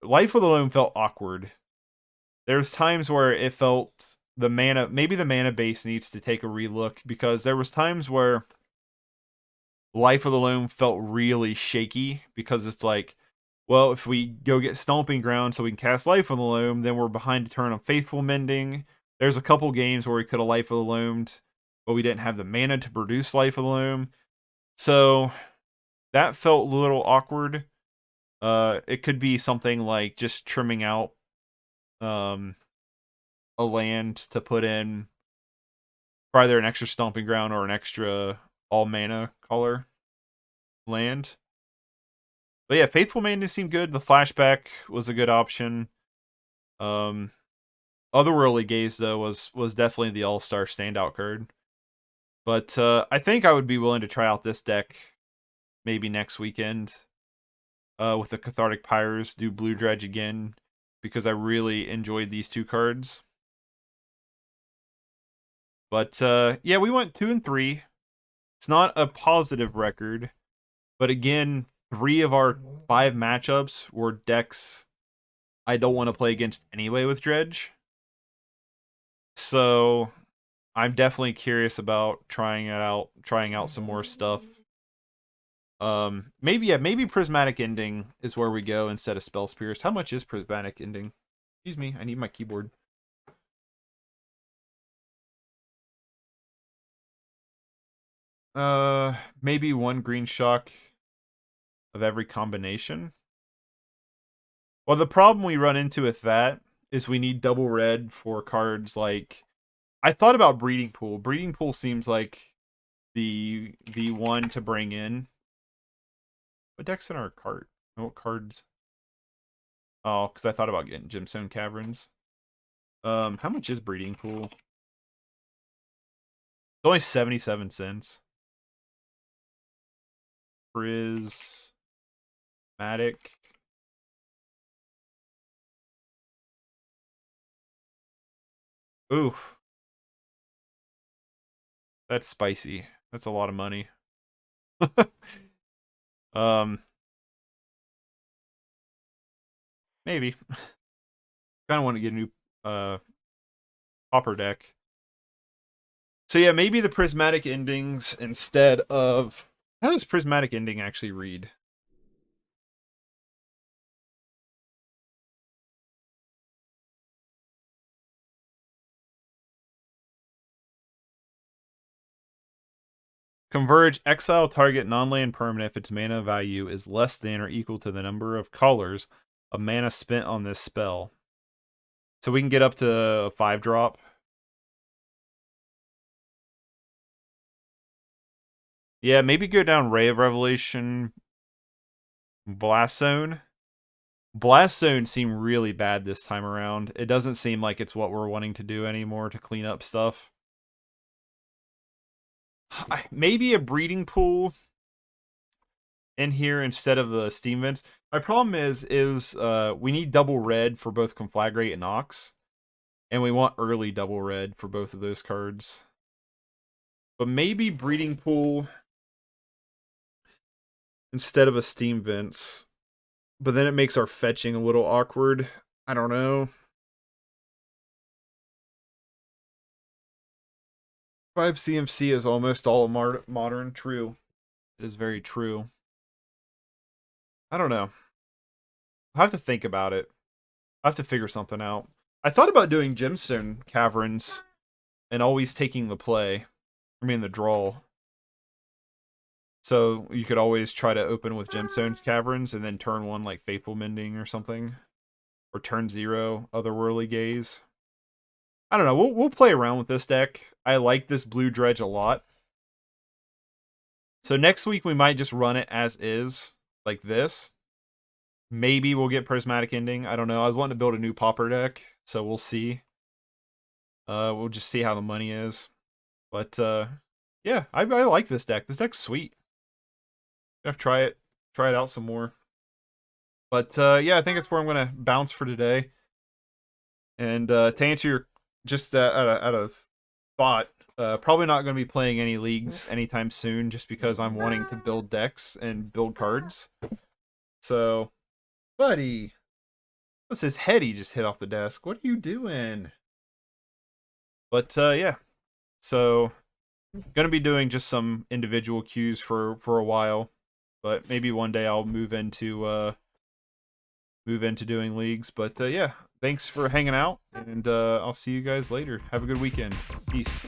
Life of the Loam felt awkward. There's times where it felt the mana, maybe the mana base needs to take a relook, because there was times where Life of the Loam felt really shaky, because it's like, well, if we go get Stomping Ground so we can cast Life of the Loam, then we're behind a turn on Faithful Mending. There's a couple games where we could have Life of the Loamed, but we didn't have the mana to produce Life of the Loam. So that felt a little awkward. It could be something like just trimming out a land to put in either an extra Stomping Ground or an extra all mana color land. But yeah, Faithful Mending seemed good. The flashback was a good option. Otherworldly Gaze though was definitely the all-star standout card. But I think I would be willing to try out this deck maybe next weekend with the Cathartic Pyres, do Blue Dredge again, because I really enjoyed these 2 cards. But yeah, we went 2 and 3. It's not a positive record, but again, 3 of our 5 matchups were decks I don't want to play against anyway with Dredge. So I'm definitely curious about trying out some more stuff. Maybe Prismatic Ending is where we go instead of Spell Pierce. How much is Prismatic Ending? Excuse me, I need my keyboard. Maybe 1 green shock of every combination. Well, the problem we run into with that is we need double red for cards like... I thought about Breeding Pool. Breeding Pool seems like the one to bring in. What deck's in our cart? What cards? Oh, because I thought about getting Gemstone Caverns. How much is Breeding Pool? It's only 77 cents. Prismatic. Oof. That's spicy. That's a lot of money. Maybe. Kind of want to get a new popper deck. So yeah, maybe the Prismatic Endings instead of... How does Prismatic Ending actually read? Converge, exile target non-land permanent if its mana value is less than or equal to the number of colors of mana spent on this spell. So we can get up to a 5-drop. Yeah, maybe go down Rey of Revelation, Blast Zone. Blast Zone seemed really bad this time around. It doesn't seem like it's what we're wanting to do anymore to clean up stuff. Maybe a Breeding Pool in here instead of the Steam Vents. My problem is we need double red for both Conflagrate and Ox. And we want early double red for both of those cards. But maybe Breeding Pool instead of a Steam Vents. But then it makes our fetching a little awkward. I don't know. 5 CMC is almost all modern. True. It is very true. I don't know. I have to think about it. I have to figure something out. I thought about doing Gemstone Caverns and always taking the play. I mean the draw. So you could always try to open with Gemstone Caverns and then turn 1 like Faithful Mending or something. Or turn 0 Otherworldly Gaze. I don't know. We'll play around with this deck. I like this blue Dredge a lot. So next week we might just run it as is, like this. Maybe we'll get Prismatic Ending. I don't know. I was wanting to build a new popper deck, so we'll see. We'll just see how the money is. But yeah, I like this deck. This deck's sweet. I have to try it out some more. But yeah, I think that's where I'm gonna bounce for today. And to answer your out of thought, probably not going to be playing any leagues anytime soon, just because I'm wanting to build decks and build cards. So, buddy, what's his head he just hit off the desk? What are you doing? But yeah, so going to be doing just some individual queues for a while, but maybe one day I'll move into doing leagues. But yeah, thanks for hanging out, and I'll see you guys later. Have a good weekend. Peace.